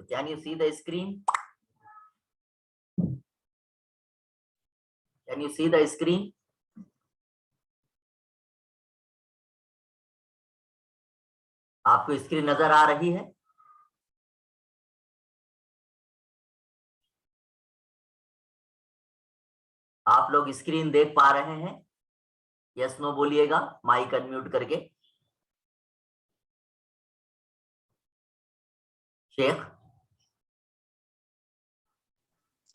Can you see the screen? Can you see the screen? आपको screen नजर आ रही है? आप लोग स्क्रीन देख पा रहे हैं? यस नो बोलिएगा माइक अनम्यूट करके। शेख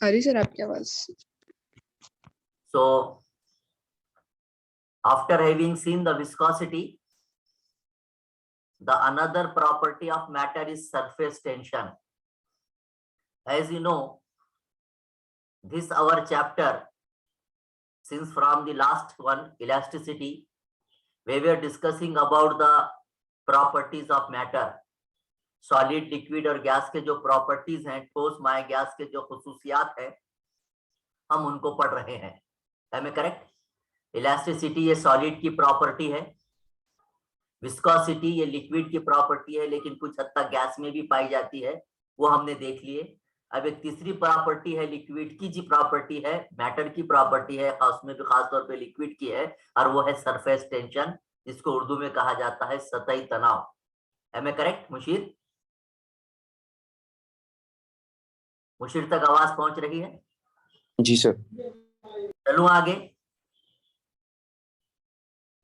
अरे सर आपकी आवाज। So after having seen the viscosity, the another property of matter is surface tension. As you know, this our chapter, since from the last one, elasticity, we were discussing about the properties of matter. Solid, liquid और gas के जो properties हैं, ठोस my gas के जो खुसूसियात है, हम उनको पढ़ रहे हैं। Am I correct? इलास्टिसिटी ये सॉलिड की प्रॉपर्टी है, विस्कोसिटी ये लिक्विड की प्रॉपर्टी है, लेकिन कुछ हद तक गैस में भी पाई जाती है, वो हमने देख लिए। अब एक तीसरी प्रॉपर्टी है लिक्विड की, जी प्रॉपर्टी है, मैटर की प्रॉपर्टी है, उसमें भी खास तौर पे लिक्विड की है, और वो है सरफेस टेंशन, जिसको उर्दू में कहा जाता है सतही तनाव। Am I correct, Musheer? Musheer तक आवाज पहुंच रही है? जी सर। चलूं आगे।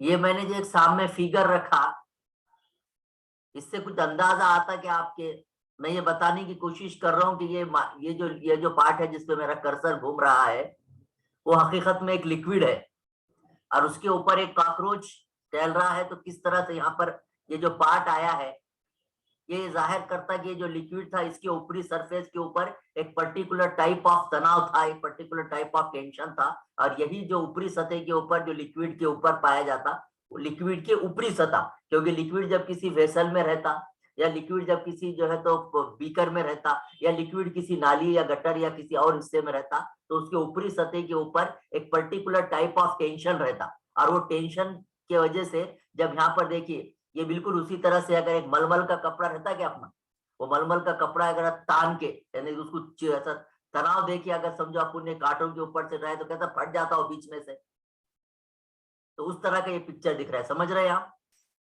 ये मैंने जो एक सामने फिगर रखा, इससे कुछ अंदाजा आता कि आपके, मैं ये बताने की कोशिश कर रहा हूं कि ये जो पार्ट है जिस पे मेरा कर्सर घूम रहा है, वो हकीकत में एक लिक्विड है, और उसके ऊपर एक कॉकरोच टहल रहा है। तो किस तरह से यहाँ पर ये जो पार्ट आया है, ये जाहिर करता कि ये जो लिक्विड था, इसके ऊपरी सरफेस के ऊपर एक पर्टिकुलर टाइप ऑफ तनाव था, एक पर्टिकुलर टाइप ऑफ टेंशन था, और यही जो ऊपरी सतह के ऊपर जो लिक्विड के ऊपर पाया जाता, लिक्विड के ऊपरी सतह, क्योंकि लिक्विड जब किसी वेसल में रहता, या लिक्विड जब किसी जो है तो बीकर में रहता, या लिक्विड किसी नाली या गटर या किसी और हिस्से में रहता, तो उसके ऊपरी सतह के ऊपर एक पर्टिकुलर टाइप ऑफ टेंशन रहता, और वो टेंशन की वजह से जब यहाँ पर देखिए, ये बिल्कुल उसी तरह से अगर एक मलमल का कपड़ा रहता क्या अपना, वो मलमल का कपड़ा अगर तान के, यानी उसको ऐसा तनाव दे के अगर समझो आप उन्हें कार्टून के ऊपर से रहे तो कैसा फट जाता हो बीच में से, तो उस तरह का ये पिक्चर दिख रहा है। समझ रहे हैं आप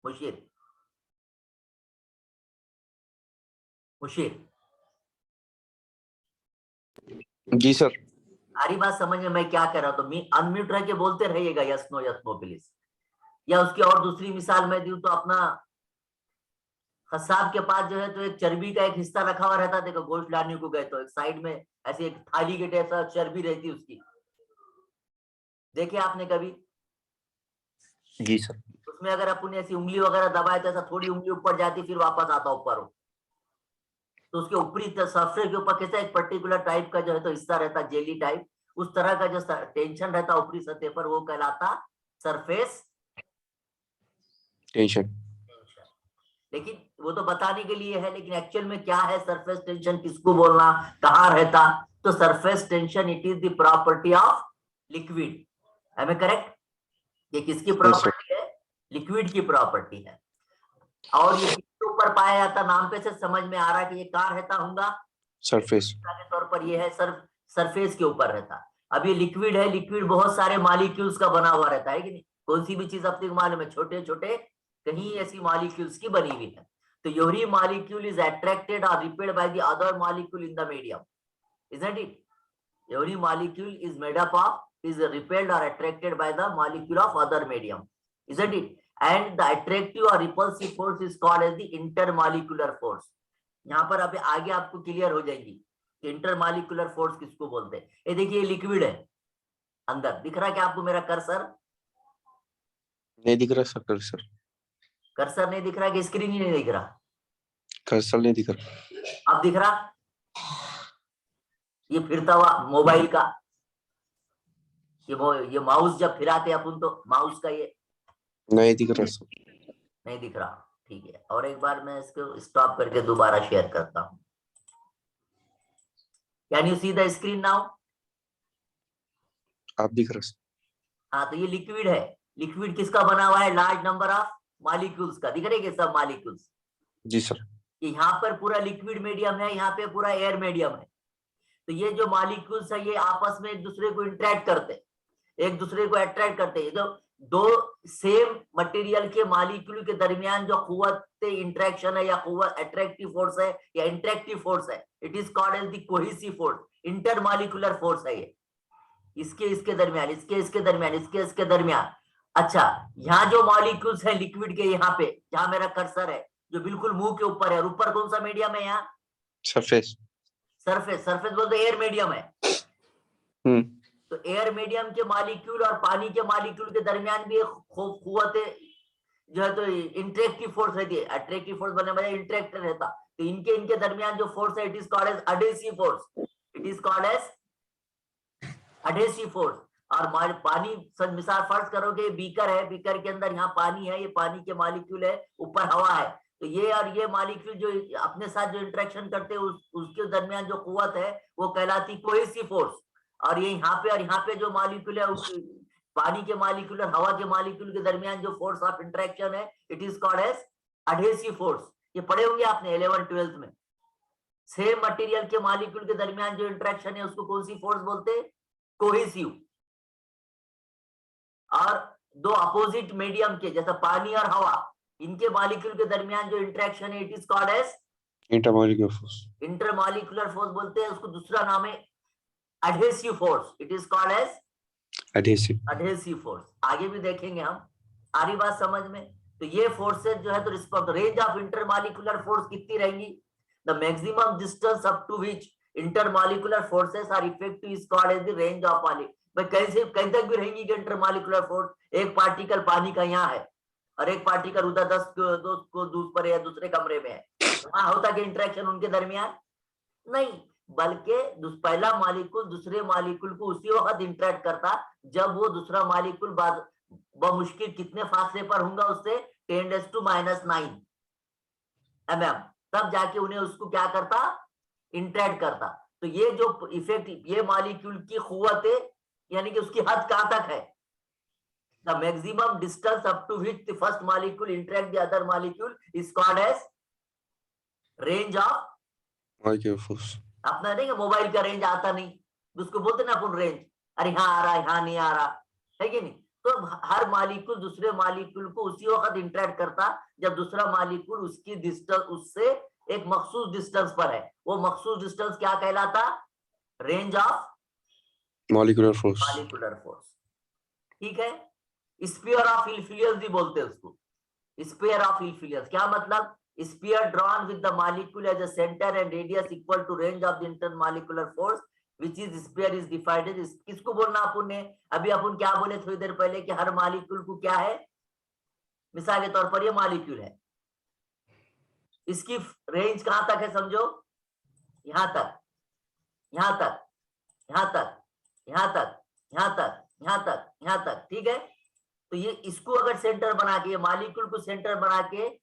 मुशीर? मुशीर जी सर। सारी बात समझ में मैं क्या कह रहा हूं? तो अनम्यूट रह के बोलते रहिएगा यस नो प्लीज। या उसकी और दूसरी मिसाल मैं दूं तो अपना खसाब के पास जो है तो एक चर्बी का एक हिस्सा रखा हुआ रहता, देखो गोश्त लाने को गए तो एक साइड में ऐसी एक थाली के जैसा चर्बी रहती उसकी, देखे आपने कभी? जी सर। उसमें अगर अपन ऐसी उंगली वगैरह दबाए तो ऐसा थोड़ी उंगली ऊपर जाती, फिर वापस आता ऊपर हो, तो उसके ऊपरी सरफेस के ऊपर कैसा एक पर्टिकुलर टाइप का जो है तो हिस्सा रहता, जेली टाइप, उस तरह का जो टेंशन रहता ऊपरी सतह पर, वो कहलाता सरफेस टेंशन। लेकिन वो तो बताने के लिए है, लेकिन एक्चुअल में क्या है सरफेस टेंशन, किसको बोलना, कहाँ रहता? तो surface tension it is the property of liquid. Am I correct? ये किसकी प्रॉपर्टी है? लिक्विड की प्रॉपर्टी है। और ये किसके ऊपर पाया जाता? नाम पे से समझ में आ रहा है कि ये कहाँ रहता होगा? सरफेस के तौर पर ये है सरफेस के ऊपर रहता। अब ये लिक्विड है, लिक्विड बहुत सारे मॉलिक्यूल्स का बना हुआ रहता है कि नहीं? कौन सी भी चीज अपने को मालूम है, छोटे छोटे कहीं ऐसी मॉलिक्यूल्स की बनी हुई है। तो every molecule is attracted or repelled by the other molecule in the medium, isn't it? Every molecule is made up of, is repelled or attracted by the molecule of other medium, isn't it? And the attractive or repulsive force is called as the intermolecular force. यहाँ पर अभी आगे आपको clear हो जाएगी intermolecular force किसको बोलते हैं। ये देखिए लिक्विड है, अंदर दिख रहा है क्या आपको मेरा कर्सर? नहीं दिख रहा सर। कर्सर कर्सर नहीं दिख रहा कि स्क्रीन ही नहीं दिख रहा? कर्सर नहीं दिख रहा। अब दिख रहा? ये फिरता हुआ मोबाइल का ये माउस जब फिराते अपन तो माउस का ये नहीं दिख रहा सर। नहीं दिख रहा, ठीक है। और एक बार मैं इसको स्टॉप करके दोबारा शेयर करता हूं। Can you see the screen now? आप दिख रहा सर। हाँ, तो ये लिक्विड है। लिक्विड किसका बना हुआ है? लार्ज नंबर ऑफ मॉलिक्यूल्स का। दिख रहे हैं सब मॉलिक्यूल्स? जी सर। कि यहाँ पर पूरा लिक्विड मीडियम है, यहाँ पे पूरा एयर मीडियम है। तो ये जो मॉलिक्यूल्स है ये आपस में एक दूसरे को इंटरेक्ट करते, एक दूसरे को अट्रैक्ट करते हैं। तो दो सेम मटेरियल के मॉलिक्यूल के दरमियान जो कुव्वत इंटरेक्शन है या कुव्वत अट्रैक्टिव फोर्स है या इंटरेक्टिव फोर्स है, it is called as the cohesive force, intermolecular force है ये। इसके दरमियान, इसके दरमियान, इसके दरमियान। अच्छा, यहाँ जो मॉलिक्यूल्स है लिक्विड के, यहाँ पे जहां मेरा कर्सर है जो बिल्कुल मुंह के ऊपर है, ऊपर कौन सा मीडियम है? यहाँ सरफेस। सरफेस बोलते एयर मीडियम है। तो एयर मीडियम के मॉलिक्यूल और पानी के मॉलिक्यूल के दरमियान भी कुव्वत जो है तो इंटरेक्टिव फोर्स रहती है। अट्रैक्टिव फोर्स बनने में इंटरेक्ट रहता, तो इनके दरमियान जो फोर्स है it is called as adhesive force, it is called as adhesive force. और पानी मिसाल फर्ज करो कि बीकर है, बीकर के अंदर यहाँ पानी है, ये पानी के मॉलिक्यूल है, ऊपर हवा है, तो ये और ये मॉलिक्यूल जो अपने साथ जो इंटरेक्शन करते हैं उसके दरमियान जो कुव्वत है वो कहलाती कोहेसिव फोर्स। और ये यहाँ पे और यहाँ पे जो मॉलिक्यूल है पानी के मॉलिक्यूल और हवा के मॉलिक्यूल के दरमियान जो फोर्स ऑफ इंटरेक्शन है it is called as adhesive force. ये पढ़े होंगे आपने 11th-12th में। सेम मटेरियल के मॉलिक्यूल के दरमियान जो इंटरेक्शन है उसको कौन सी फोर्स बोलते हैं? कोहेसिव। और दो अपोजिट मीडियम के जैसा पानी और हवा, इनके मॉलिक्यूल के दरमियान जो इंटरेक्शन है it is called as intermolecular force. Intermolecular force बोलते हैं उसको। दूसरा नाम है adhesive force, it is called as adhesive force. आगे भी देखेंगे हम। आ रही बात समझ में? तो ये फोर्सेस जो है तो respect range of intermolecular force कितनी रहेंगी? The maximum distance up to which intermolecular forces are effective is called as the range of molecule. कहीं तक भी रहेंगी कि इंटरमॉलिक्यूलर फोर्स, एक पार्टिकल पानी का यहाँ है और एक पार्टिकल उधर 10 को दूर पर है या दूसरे कमरे में है, वहां होता कि इंटरेक्शन उनके दरमियान? नहीं, बल्कि पहला मॉलिक्यूल दूसरे मॉलिक्यूल को उसी वक्त इंटरेक्ट करता जब वो दूसरा मॉलिक्यूल बमुश्किल कितने फासले पर होगा उससे 10⁻⁹ mm, तब जाके उन्हें उसको क्या करता? इंटरेक्ट करता। तो ये जो इफेक्ट ये मॉलिक्यूल की कुव्वत है यानी कि उसकी हद कहां तक है? The maximum distance up to which the first molecule interact the other molecule is called as range of molecular force. अपना नहीं, मोबाइल का रेंज आता नहीं, उसको बोलते ना अपन रेंज, अरे यहाँ आ रहा है, यहाँ नहीं आ रहा है कि नहीं? तो हर मॉलिक्यूल दूसरे मॉलिक्यूल को उसी वक्त इंटरेक्ट करता जब दूसरा मॉलिक्यूल उसकी डिस्टेंस उससे एक मखसूस डिस्टेंस पर है। वो मखसूस डिस्टेंस क्या कहलाता? Range of molecular force. Molecular force. ठीक है। स्फीयर ऑफ इल्फिलियस भी बोलते हैं उसको। स्फीयर ऑफ इल्फिलियस क्या मतलब? Sphere drawn with the molecule as a center and radius equal to range of the intermolecular force which is sphere is divided। किसको बोलना अपन ने? अभी अपन क्या बोले थोड़ी देर पहले कि हर मॉलिक्यूल को क्या है? मिसाल के तौर पर ये मॉलिक्यूल है, इसकी रेंज कहां तक है समझो? यहां तक, यहां तक, यहां तक, यहां तक, यहां तक, यहां तक, यहां तक। ठीक है। तो ये इसको अगर सेंटर बना के, मॉलिक्यूल को सेंटर बना के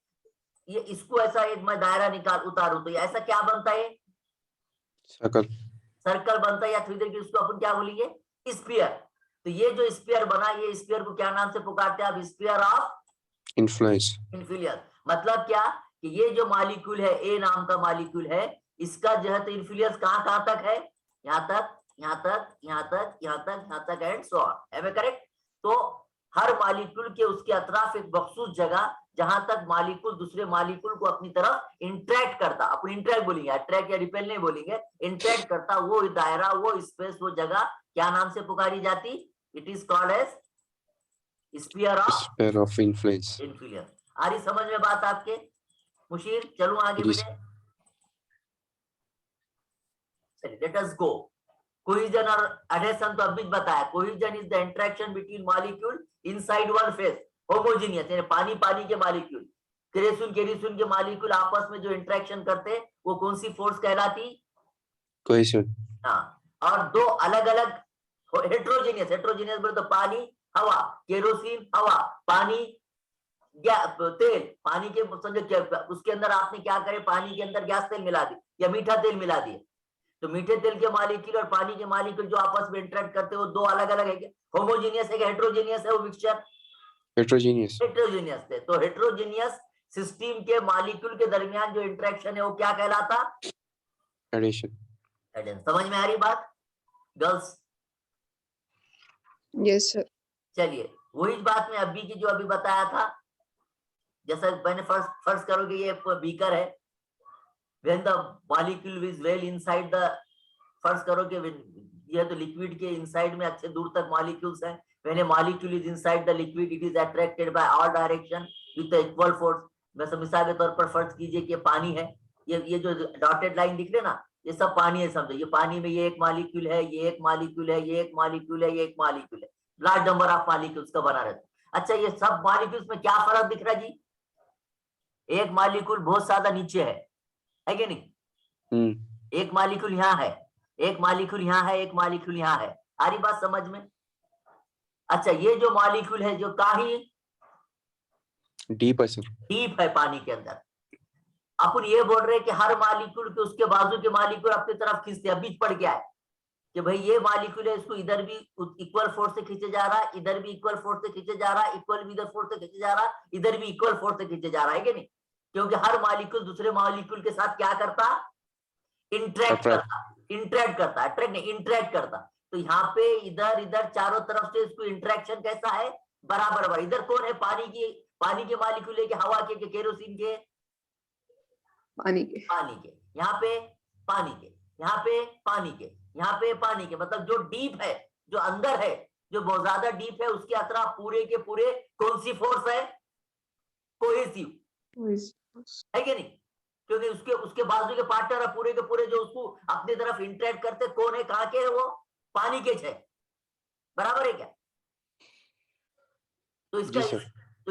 ये इसको ऐसा एक मैं दायरा निकाल उतारूं तो ये ऐसा क्या बनता है? सर्कल बनता है। या थोड़ी देर की उसको अपन क्या बोलेंगे? स्फीयर। तो ये जो स्फीयर बना, ये स्फीयर को क्या नाम से पुकारते हैं आप? Sphere of influence. मतलब क्या कि ये जो मॉलिक्यूल है, ए नाम का मॉलिक्यूल है, इसका जो है तो इन्फ्लुएंस कहां तक है? यहाँ तक, यहाँ तक, यहाँ तक, यहाँ तक, यहाँ तक and so on. Am I correct? तो हर मॉलिक्यूल के उसके अतराफ एक मखसूस जगह जहां तक मॉलिक्यूल दूसरे मॉलिक्यूल को अपनी तरफ इंटरेक्ट करता, अपन इंटरेक्ट बोलेंगे, अट्रैक्ट या रिपेल नहीं बोलेंगे, इंटरेक्ट करता, वो दायरा, वो स्पेस, वो जगह क्या नाम से पुकारी जाती? It is called as sphere of influence. आ रही समझ में बात आपके? मुशीर चलूं आगे बेटे? चलिए लेट अस गो। कोहेजन और एडहेशन तो अभी बताया। Cohesion is the interaction between molecule inside one face. Homogeneous यानी पानी पानी के मॉलिक्यूल, केरोसिन केरोसिन के मॉलिक्यूल आपस में जो इंटरेक्शन करते हैं वो कौन सी फोर्स कहलाती? कोहेजन। हाँ। और दो अलग अलग हेट्रोजीनियस, हेट्रोजीनियस बोले तो पानी हवा, केरोसिन हवा, पानी तेल, पानी के समझो उसके अंदर आपने क्या करे? पानी के अंदर गैस तेल मिला दी या मीठा तेल मिला दिया, तो मीठे तेल के मॉलिक्यूल और पानी के मॉलिक्यूल जो आपस में इंटरेक्ट करते हैं वो दो अलग अलग है। होमोजीनियस है कि हेट्रोजीनियस है वो मिक्सचर? हेट्रोजीनियस थे। तो हेट्रोजीनियस सिस्टम के मॉलिक्यूल के दरमियान जो इंटरेक्शन है वो क्या कहलाता? Addition. एडेशन। समझ में आ रही बात गर्ल्स? Yes, sir. चलिए वही बात में अभी की जो अभी बताया था, जैसा मैंने फर्स्ट करो कि ये बीकर है, when the molecule is well inside the, first करो कि ये तो लिक्विड के इनसाइड में अच्छे दूर तक मॉलिक्यूल्स हैं, when a molecule is inside the liquid it is attracted by all direction with the equal force। वैसे मिसाल के तौर पर फर्ज कीजिए कि पानी है, ये जो डॉटेड लाइन दिख रहे ना, ये सब पानी है, समझो ये पानी में ये एक मॉलिक्यूल है, ये एक मॉलिक्यूल है, ये एक मॉलिक्यूल है, ये एक मॉलिक्यूल है, लार्ज नंबर ऑफ मॉलिक्यूल्स का बना रहता है। अच्छा ये सब मॉलिक्यूल्स में क्या फर्क दिख रहा है जी? एक मॉलिक्यूल बहुत ज्यादा नीचे है कि नहीं? एक मॉलिक्यूल यहाँ है, एक मॉलिक्यूल यहाँ है, एक मॉलिक्यूल यहाँ है। आ रही बात समझ में? अच्छा ये जो मॉलिक्यूल है जो काफी डीप है सर। डीप है पानी के अंदर, अपन ये बोल रहे हैं कि हर मॉलिक्यूल के उसके बाजू के मॉलिक्यूल अपनी तरफ खींचते हैं। बीच पड़ गया है कि भाई ये मॉलिक्यूल है, इसको इधर भी इक्वल फोर्स से खींचे जा रहा है, इधर भी इक्वल फोर्स से खींचे जा रहा है, इक्वल भी इधर फोर्स से खींचे जा रहा है, इधर भी इक्वल फोर्स से खींचे जा रहा है कि नहीं? क्योंकि हर मॉलिक्यूल दूसरे मॉलिक्यूल के साथ क्या करता? इंटरेक्ट करता, अट्रैक्ट नहीं, इंटरेक्ट करता। तो यहाँ पे इधर इधर चारों तरफ से इसको इंटरेक्शन कैसा है? बराबर बराबर। इधर कौन है? पानी के मॉलिक्यूल है कि हवा के केरोसिन के? पानी के। यहाँ पे पानी के, यहाँ पे पानी के, यहाँ पे पानी के। मतलब जो डीप है, जो अंदर है, जो बहुत ज्यादा डीप है, उसके अतराफ पूरे के पूरे कौन सी फोर्स है? कोहेसिव है कि नहीं? क्योंकि उसके बाजू के पार्टनर है पूरे के पूरे जो उसको अपनी तरफ इंटरेक्ट करते, कौन है? कहाँ के है वो? पानी के है। बराबर है क्या? तो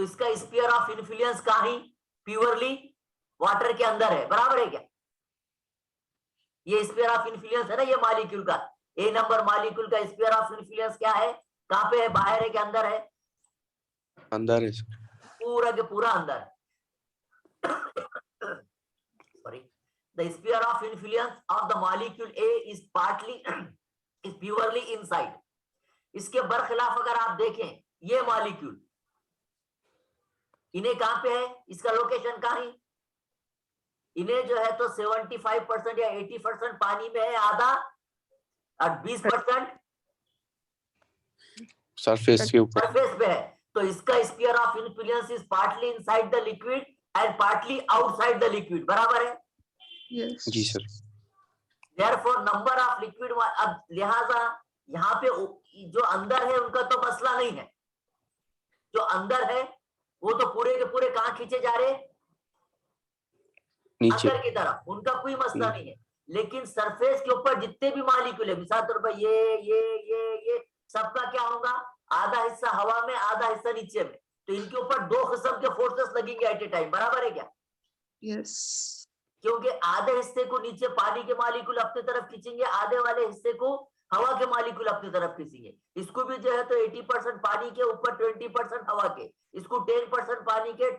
इसका स्फीयर ऑफ इन्फ्लुएंस कहाँ ही? प्योरली वाटर के अंदर है। बराबर है क्या? ये स्फीयर ऑफ इन्फ्लुएंस है ना ये मॉलिक्यूल का, ए नंबर मॉलिक्यूल का स्फीयर ऑफ इन्फ्लुएंस क्या है? कहाँ पे है? बाहर है कि अंदर है? अंदर है। पूरा के पूरा अंदर है। Sorry, the sphere of influence of the molecule A is purely inside। इसके बरखिलाफ अगर आप देखें ये मॉलिक्यूल, इन्हें कहां पे है? इसका लोकेशन कहां है? इन्हें जो है तो 75% या 80% पानी में है आधा, और 20% सरफेस के ऊपर, सरफेस पे है। तो इसका sphere of influence is partly inside the liquid and partly outside the liquid. बराबर है? Yes. जी sir. Therefore number of liquid, अब लिहाजा यहाँ पे जो अंदर है उनका तो मसला नहीं है, जो अंदर है वो तो पूरे के पूरे कहाँ खींचे जा रहे? नीचे अंदर की तरफ, उनका कोई मसला नहीं है। लेकिन सरफेस के ऊपर जितने भी मॉलिक्यूल है, मिसाल तौर पर ये सबका क्या होगा? आधा हिस्सा हवा में, आधा हिस्सा नीचे में। तो इनके ऊपर दो किस्म के फोर्सेस लगेंगे एट ए टाइम। बराबर है क्या? Yes. क्योंकि आधे हिस्से को नीचे पानी के मॉलिक्यूल अपनी तरफ खींचेंगे, आधे वाले हिस्से को हवा के मॉलिक्यूल अपनी तरफ खींचेंगे। इसको भी जो है तो 80% पानी के ऊपर 20% हवा के, इसको 10% पानी के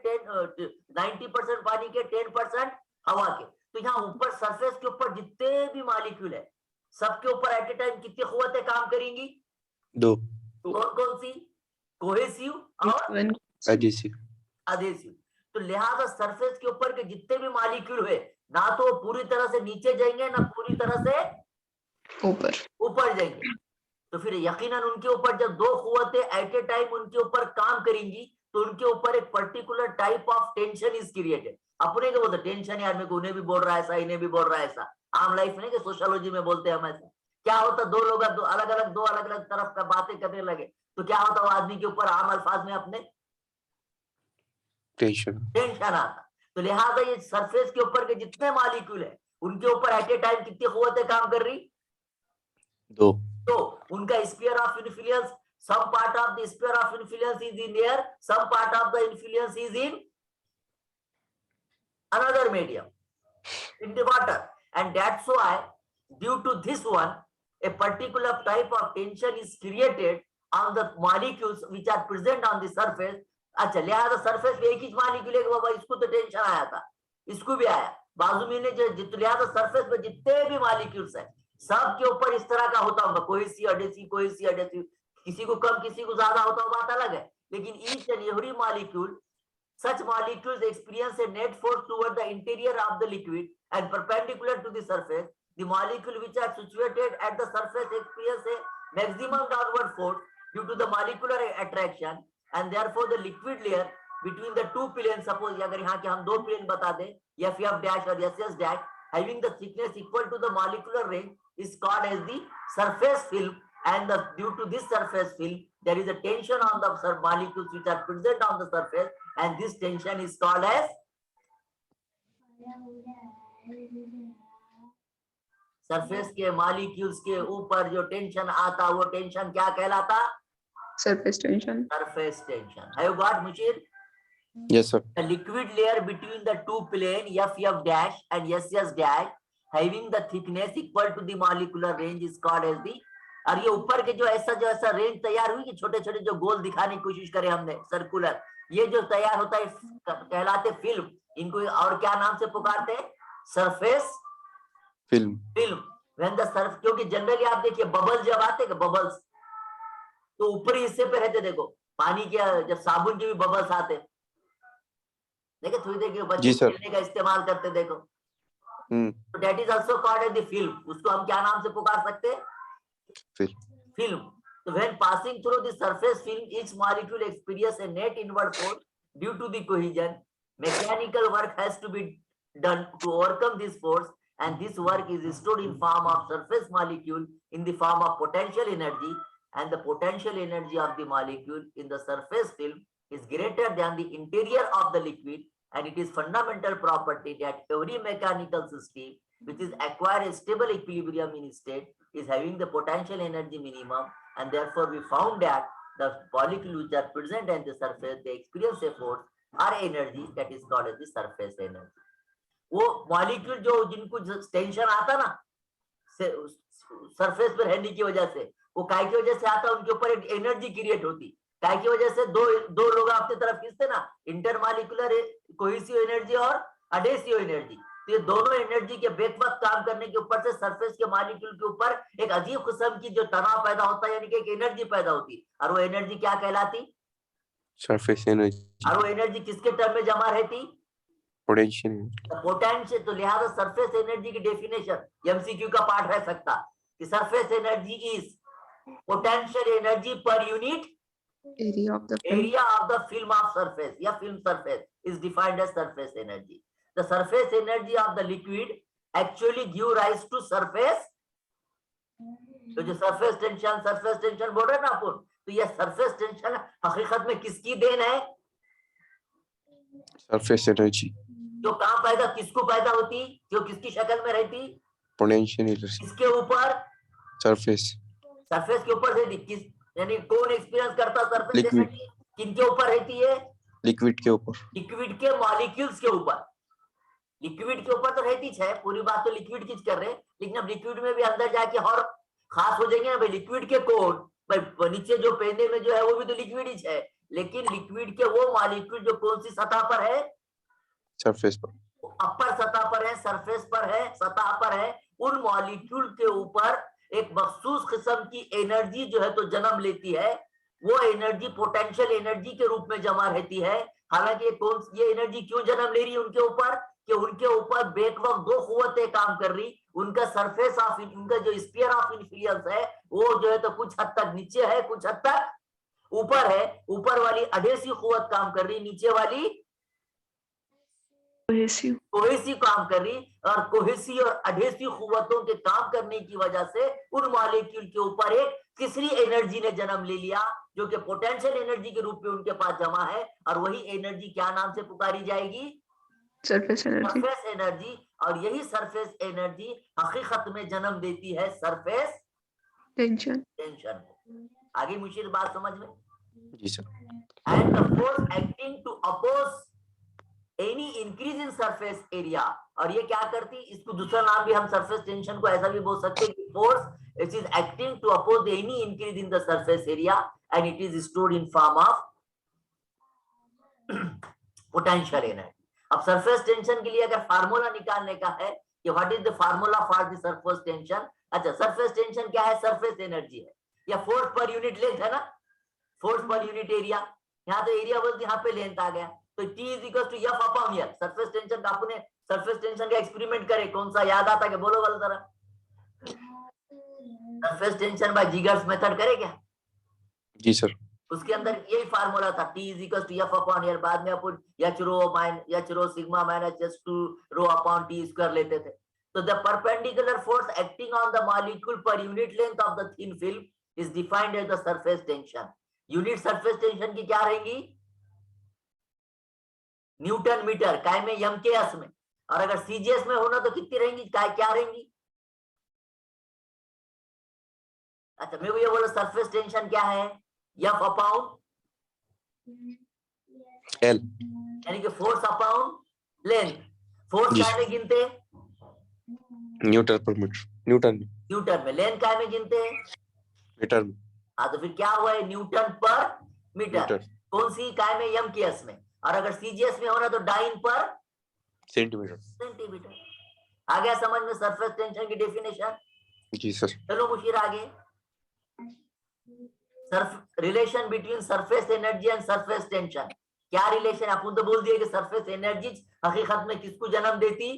90% पानी के 10% हवा के। तो यहाँ ऊपर सरफेस के ऊपर जितने भी मॉलिक्यूल है सबके ऊपर एट ए टाइम कितनी कुव्वतें काम करेंगी? दो। कौन सी? कोहेसिव और एडहेसिव। तो लिहाजा सरफेस के ऊपर के जितने भी मॉलिक्यूल हुए, ना तो पूरी तरह से नीचे जाएंगे ना पूरी तरह से ऊपर जाएंगे। तो फिर यकीनन उनके ऊपर जब दो कुव्वतें एट ए टाइम उनके ऊपर काम करेंगी तो उनके ऊपर एक particular type of tension is created. अपने को बोलते टेंशन, यार मेरे को उन्हें भी बोल रहा है ऐसा, इन्हें भी बोल रहा है ऐसा। आम लाइफ में कि सोशियोलॉजी में बोलते हैं हम ऐसा। क्या होता? दो लोग दो अलग अलग तरफ का बातें करने लगे तो क्या होता? वो आदमी के ऊपर आम अल्फाज में अपने टेंशन आता। तो लिहाजा ये सरफेस के ऊपर के जितने मॉलिक्यूल है उनके ऊपर एट ए टाइम कितनी कुव्वतें काम कर रही? दो। तो उनका sphere of influence, some part of the sphere of influence is in air, some part of the influence is in another medium, in the water, and that's why due to this one a particular type of tension is created on the molecules which are present on the surface। अच्छा, लिहाजा surface पे एक ही molecule है कि बाबा इसको तो tension आया था, इसको भी आया, बाजू में जो लिहाजा सरफेस पे जितने भी मॉलिक्यूल्स है सब के ऊपर इस तरह का होता होगा, कोहेसिव एडहेसिव। किसी को कम किसी को ज्यादा होता हो बात अलग है, लेकिन each and every molecule such molecules experience a net force toward the interior of the liquid and perpendicular to the surface. The molecules which are situated at the surface experience a maximum downward force due to the molecular attraction, and therefore the liquid layer between the two planes, suppose अगर यहाँ के हम दो plane बता दें, F dash और SS dash, having the thickness equal to the molecular range is called as the surface film, and due to this surface film there is a tension on the molecules which are present on the surface, and this tension is called as surface के molecules के ऊपर जो tension आता वो tension क्या कहलाता? Surface tension. Surface tension. Have you got, Mushir? Yes, sir. The liquid layer between the two plane F dash and SS dash having the thickness equal to the molecular range is called as the, और ये ऊपर के जो ऐसा range तैयार हुई कि छोटे छोटे जो गोल दिखाने की कोशिश करे हमने सर्कुलर, ये जो तैयार होता है कहलाते फिल्म. इनको और क्या नाम से पुकारते हैं? Surface Film. Film. When the surf, क्योंकि जनरली आप देखिए बबल्स जब आते हैं, बबल्स तो ऊपरी हिस्से पे रहते, देखो पानी के जब साबुन के भी बबल्स आते, देखो थोड़ी देर के बच्चे खेलने का इस्तेमाल करते, देखो तो that is also called as the film. उसको हम क्या नाम से पुकार सकते हैं? Film. So when passing through the surface film, each molecule experience a net inward force due to the cohesion. Mechanical work has to be done to overcome this force, and this work is stored in form of surface molecule in the form of potential energy, and the potential energy of the molecule in the surface film is greater than the interior of the liquid, and it is fundamental property that every mechanical system which is acquire a stable equilibrium in state is having the potential energy minimum, and therefore we found that the molecules which are present at the surface they experience a force or energy that is called as the surface energy. वो molecule जो जिनको tension आता ना surface पर रहने की वजह से, वो काय की वजह से आता, उनके ऊपर एक एनर्जी क्रिएट होती. काय की वजह से दो लोग अपनी तरफ खींचते ना, इंटरमॉलिक्यूलर कोहेसिव एनर्जी और अडेसिव एनर्जी. तो ये दोनों एनर्जी के बेवक्त काम करने के ऊपर से सरफेस के मॉलिक्यूल के ऊपर एक अजीब किस्म की जो तनाव पैदा होता है, यानी कि एक एनर्जी पैदा होती, और वो एनर्जी क्या कहलाती? Surface energy. और वो एनर्जी किसके टर्म में जमा रहती? Potential. पोटेंशियल. तो लिहाजा सरफेस एनर्जी की डेफिनेशन एमसीक्यू का पार्ट रह सकता कि surface energy is potential energy per unit Area of the film. area of the film of surface या film surface is defined as surface energy. The surface energy of the liquid actually give rise to surface. तो जो surface tension बोल रहे हैं ना अपन, तो ये surface tension हकीकत में किसकी देन है? Surface energy. जो कहाँ पैदा, किसको पैदा होती, जो किसकी शक्ल में रहती? Potential energy. किसके ऊपर? Surface. सरफेस के ऊपर रहती. किस यानी कौन एक्सपीरियंस करता सरफेस एनर्जी? किनके ऊपर रहती है? लिक्विड के ऊपर. लिक्विड के मॉलिक्यूल्स के ऊपर. लिक्विड के ऊपर तो रहती है, पूरी बात तो लिक्विड की कर रहे हैं, लेकिन अब लिक्विड में भी अंदर जाके और खास हो जाएंगे ना भाई. लिक्विड के कोण भाई नीचे जो पेंदे में जो है वो भी तो लिक्विड ही है, लेकिन लिक्विड के वो मॉलिक्यूल जो कौन सी सतह पर है? सरफेस पर. अपर सतह पर है, सरफेस पर है, सतह पर है. उन मॉलिक्यूल के ऊपर एक मखसूस किस्म की एनर्जी जो है तो जन्म लेती है. वो एनर्जी पोटेंशियल एनर्जी के रूप में जमा रहती है. हालांकि ये एनर्जी क्यों जन्म ले रही है उनके ऊपर? कि उनके ऊपर बेवक्त दो कुव्वतें काम कर रही. उनका सरफेस ऑफ उनका जो स्फीयर ऑफ इन्फ्लुएंस है वो जो है तो कुछ हद तक नीचे है, कुछ हद तक ऊपर है. ऊपर वाली अडेसिव कुव्वत काम कर रही, नीचे वाली कोहेसिव काम कर रही. और कोहेसिव और अडेसिव कुव्वतों के काम करने की वजह से उन मॉलिक्यूल के ऊपर एक तीसरी एनर्जी ने जन्म ले लिया जो कि पोटेंशियल एनर्जी के रूप में उनके पास जमा है. और वही एनर्जी क्या नाम से पुकारी जाएगी? Surface energy. Surface energy. और यही सरफेस एनर्जी हकीकत में जन्म देती है सरफेस टेंशन. आगे मुश्किल बात समझ में? जी sir. And the force acting to oppose any increase in surface area. और ये क्या करती? इसको दूसरा नाम भी हम सरफेस टेंशन को ऐसा भी बोल सकते हैं कि force it is acting to oppose any increase in the surface area and it is stored in form of potential energy. अब सरफेस टेंशन के लिए अगर फार्मूला निकालने का है कि what is the formula for the surface tension. अच्छा, surface tension क्या है? सरफेस एनर्जी है या फोर्स पर यूनिट लेंथ है ना, फोर्स पर यूनिट एरिया. यहाँ तो एरिया बोलते यहाँ पे लेंथ आ गया. तो T is equal to F upon L। Surface tension का आपने सरफेस टेंशन का एक्सपेरिमेंट करे, कौन सा याद आता है बोलो वाला जरा। Surface tension by Jaeger's method करे क्या? जी सर। उसके अंदर यही फार्मूला था, T is equal to F upon L। बाद में अपन H rho sigma minus H2 rho upon T square लेते थे। तो the perpendicular force acting on the molecule per unit length of the thin film is defined as the surface tension. Unit surface tension की क्या रहेगी? Newton metre, काय में MKS में। और अगर CGS में होना तो कितनी रहेंगी, काय क्या रहेंगी? अच्छा मेरे को ये बोलो सरफेस टेंशन क्या है? F upon L। यानी कि फोर्स अपॉन लेंथ। फोर्स जी। काय में गिनते? न्यूटन पर मीटर। न्यूटन न्यूटन में। लेंथ काय में गिनते हैं? मीटर में। हाँ तो फिर क्या हुआ है? न्यूटन पर मीटर। मीटर। कौन सी काय में? MKS में। और अगर CGS में होना तो डाइन पर सेंटीमीटर। सेंटीमीटर। आ गया समझ में सरफेस टेंशन की डेफिनेशन? जी सर। चलो मुशीर आगे। Relation between surface energy and surface tension. क्या रिलेशन? अपन तो बोल दिए कि सरफेस एनर्जी हकीकत में किसको जन्म देती?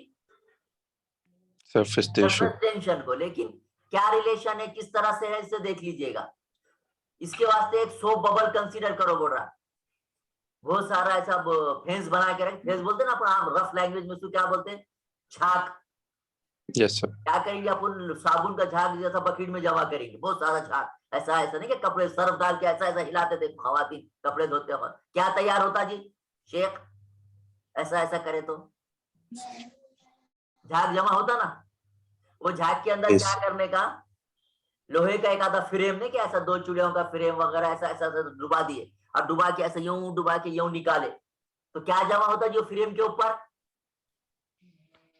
Surface tension. सरफेस टेंशन को। लेकिन क्या रिलेशन है, किस तरह से है, इसे देख लीजिएगा। इसके वास्ते एक सोप बबल कंसीडर करो बोल रहा। बहुत सारा ऐसा फेंस बना के रख, फेंस बोलते हैं ना अपन रफ लैंग्वेज में, उसको क्या बोलते हैं? झाग। Yes sir. क्या करेंगे अपन? साबुन का झाग जैसा बकेट में जमा करेंगे, बहुत सारा झाग। ऐसा ऐसा नहीं कि कपड़े सर्फ डाल के ऐसा ऐसा हिलाते थे खवातीन कपड़े धोते वक्त, क्या तैयार होता जी शेख? ऐसा ऐसा करे तो झाग जमा होता ना। वो झाग के अंदर Yes. क्या करने का? लोहे का एक आधा फ्रेम नहीं, कि ऐसा 2 चूड़ियों का फ्रेम वगैरह ऐसा ऐसा डुबा दिए, और डुबा के ऐसा यूं डुबा के यूं निकाले, तो क्या जमा होता जो फ्रेम के ऊपर?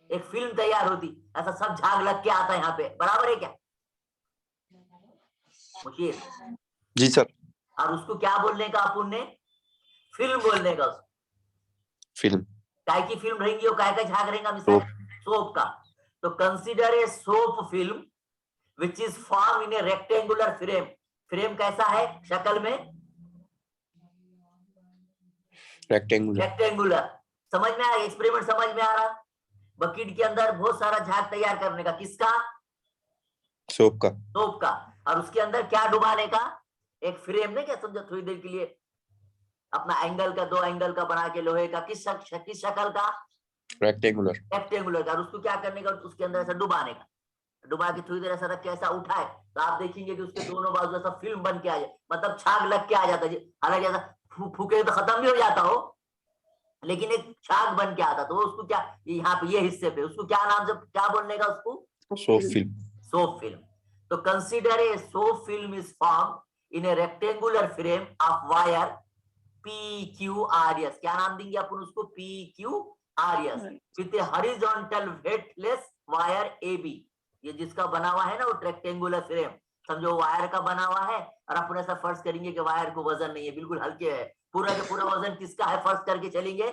एक फिल्म तैयार होती। ऐसा सब झाग लग के आता है यहाँ पे, बराबर है क्या मुशीर? जी सर। और उसको क्या बोलने का अपन ने? फिल्म बोलने का। फिल्म। काय की फिल्म रहेंगी और काय का झाग रहेगा? सोप। सोप का। तो consider a soap film which is form in a rectangular frame. Frame कैसा है शक्ल में? रेक्टेंगुलर। रेक्टेंगुलर। समझ में आ रहा? एक्सपेरिमेंट समझ में आ रहा? बकेट के अंदर बहुत सारा झाग तैयार करने का, किसका? सोप का। सोप का। और उसके अंदर क्या डुबाने का? एक फ्रेम नहीं, क्या समझो, थोड़ी देर के लिए अपना एंगल का, 2 एंगल का बना के लोहे का, किस शक्ल का? रेक्टेंगुलर। रेक्टेंगुलर का। और उसको क्या करने का? उसके अंदर ऐसा डुबाने का। डुबा के थोड़ी देर ऐसा रख के ऐसा उठाए तो आप देखेंगे कि उसके दोनों बाजू ऐसा फिल्म बन के आ जाए, मतलब छाग लग के आ जाता है। हालांकि ऐसा फूके तो खत्म भी हो जाता हो, लेकिन एक छाग बन के आता। तो उसको क्या, यहाँ पे ये हिस्से पे उसको क्या नाम से क्या बोलने का? उसको सोप फिल्म। Soap film. तो consider a soap film is form in a rectangular frame of wire PQRS। क्या नाम देंगे अपन उसको? PQRS with a horizontal weightless wire AB। ये जिसका बना हुआ है ना वो रेक्टेंगुलर फ्रेम, समझो वायर का बना हुआ है, और अपन ऐसा फर्ज करेंगे कि वायर को वजन नहीं है, बिल्कुल हल्के है। पूरा का पूरा वजन किसका है फर्ज करके चलेंगे?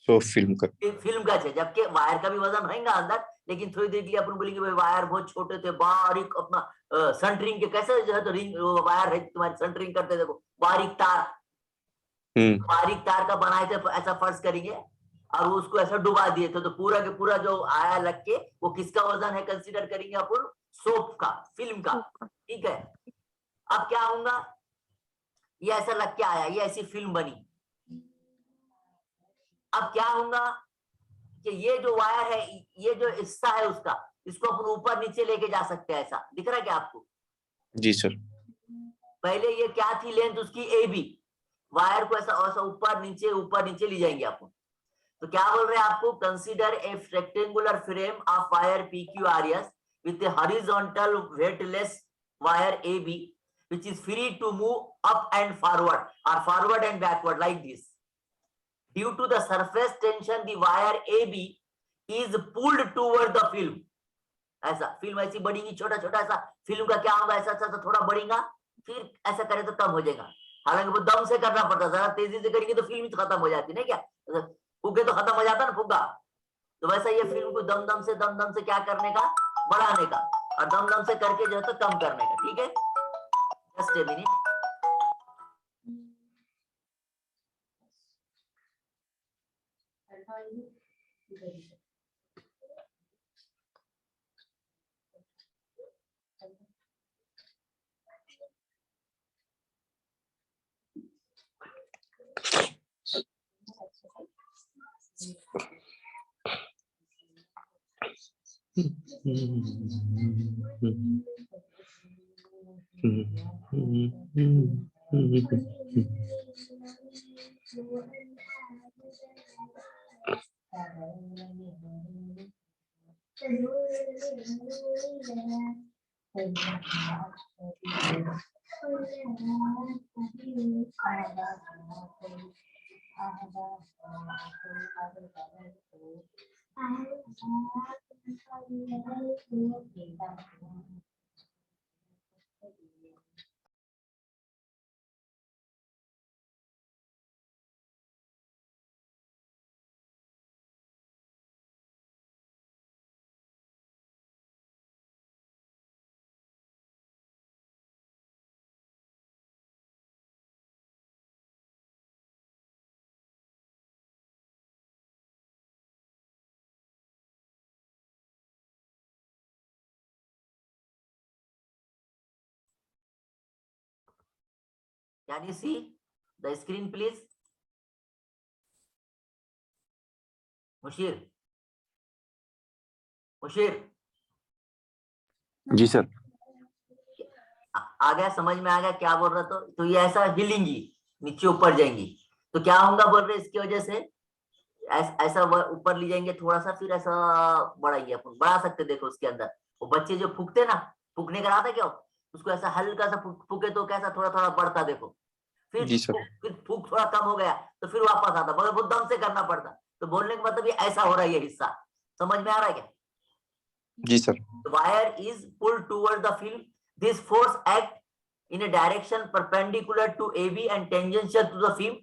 सोप फिल्म का। फिल्म का है, जबकि वायर का भी वजन रहेगा अंदर। लेकिन थोड़ी देर के लिए अपन बोलेंगे भाई वायर बहुत छोटे थे, बारीक अपना सेंटरिंग के कैसे जो है तो रिंग वायर है तुम्हारी सेंटरिंग करते, देखो बारीक तार, बारीक तार का बनाए थे ऐसा फर्ज करेंगे, और वो उसको ऐसा डुबा दिए थे, तो पूरा के पूरा जो आया लग के वो किसका वजन है कंसीडर करेंगे अपन? सोप का, फिल्म का। ठीक है। अब क्या होगा? ये ऐसा लग के आया, ये ऐसी फिल्म बनी। अब क्या होगा कि ये जो वायर है, ये जो हिस्सा है उसका, इसको अपन ऊपर नीचे लेके जा सकते हैं। ऐसा दिख रहा है क्या आपको? जी सर। पहले ये क्या थी लेंथ उसकी? AB। वायर को ऐसा ऐसा ऊपर नीचे ले जाएंगे अपन। तो क्या बोल रहे हैं आपको? Consider a rectangular frame of wire PQRS with a horizontal weightless wire AB which is free to move up and forward and backward like this. Due to the surface tension, the wire AB is pulled toward the film. ऐसा film ऐसी बढ़ेगी, छोटा छोटा ऐसा film का क्या होगा? ऐसा ऐसा थोड़ा बढ़ेगा, फिर ऐसा करे तो कम हो जाएगा। हालांकि वो दम से करना पड़ता, जरा तेजी से करेंगे तो फिल्म खत्म हो जाती नहीं क्या? फूके तो खत्म हो जाता ना फूका। तो वैसा ये फिल्म को दम दम से क्या करने का? बढ़ाने का, और दम से करके जो है तो कम करने का। ठीक है, just a minute. Can you see the screen, please? Mushir, Mushir, जी सर। आ गया, समझ में आ गया क्या बोल रहा? तो ये ऐसा हिलेंगी, नीचे ऊपर जाएंगी, तो क्या होगा बोल रहे? इसकी वजह से ऐसा ऊपर ले जाएंगे थोड़ा सा, फिर ऐसा बढ़ाएंगे, अपन बढ़ा सकते। देखो उसके अंदर वो बच्चे जो फूकते ना, फूकने का रहा था क्या, उसको ऐसा हल्का सा फूके तो कैसा थोड़ा थोड़ा बढ़ता, देखो। फिर जी सर। फिर फूक थोड़ा कम हो गया तो फिर वापस आता, मगर बहुत दम से करना पड़ता। तो बोलने का मतलब ये ऐसा हो रहा है, ये हिस्सा समझ में आ रहा है क्या? जी sir. The wire is pulled towards the film. This force act in a direction perpendicular to AB and tangential to the film.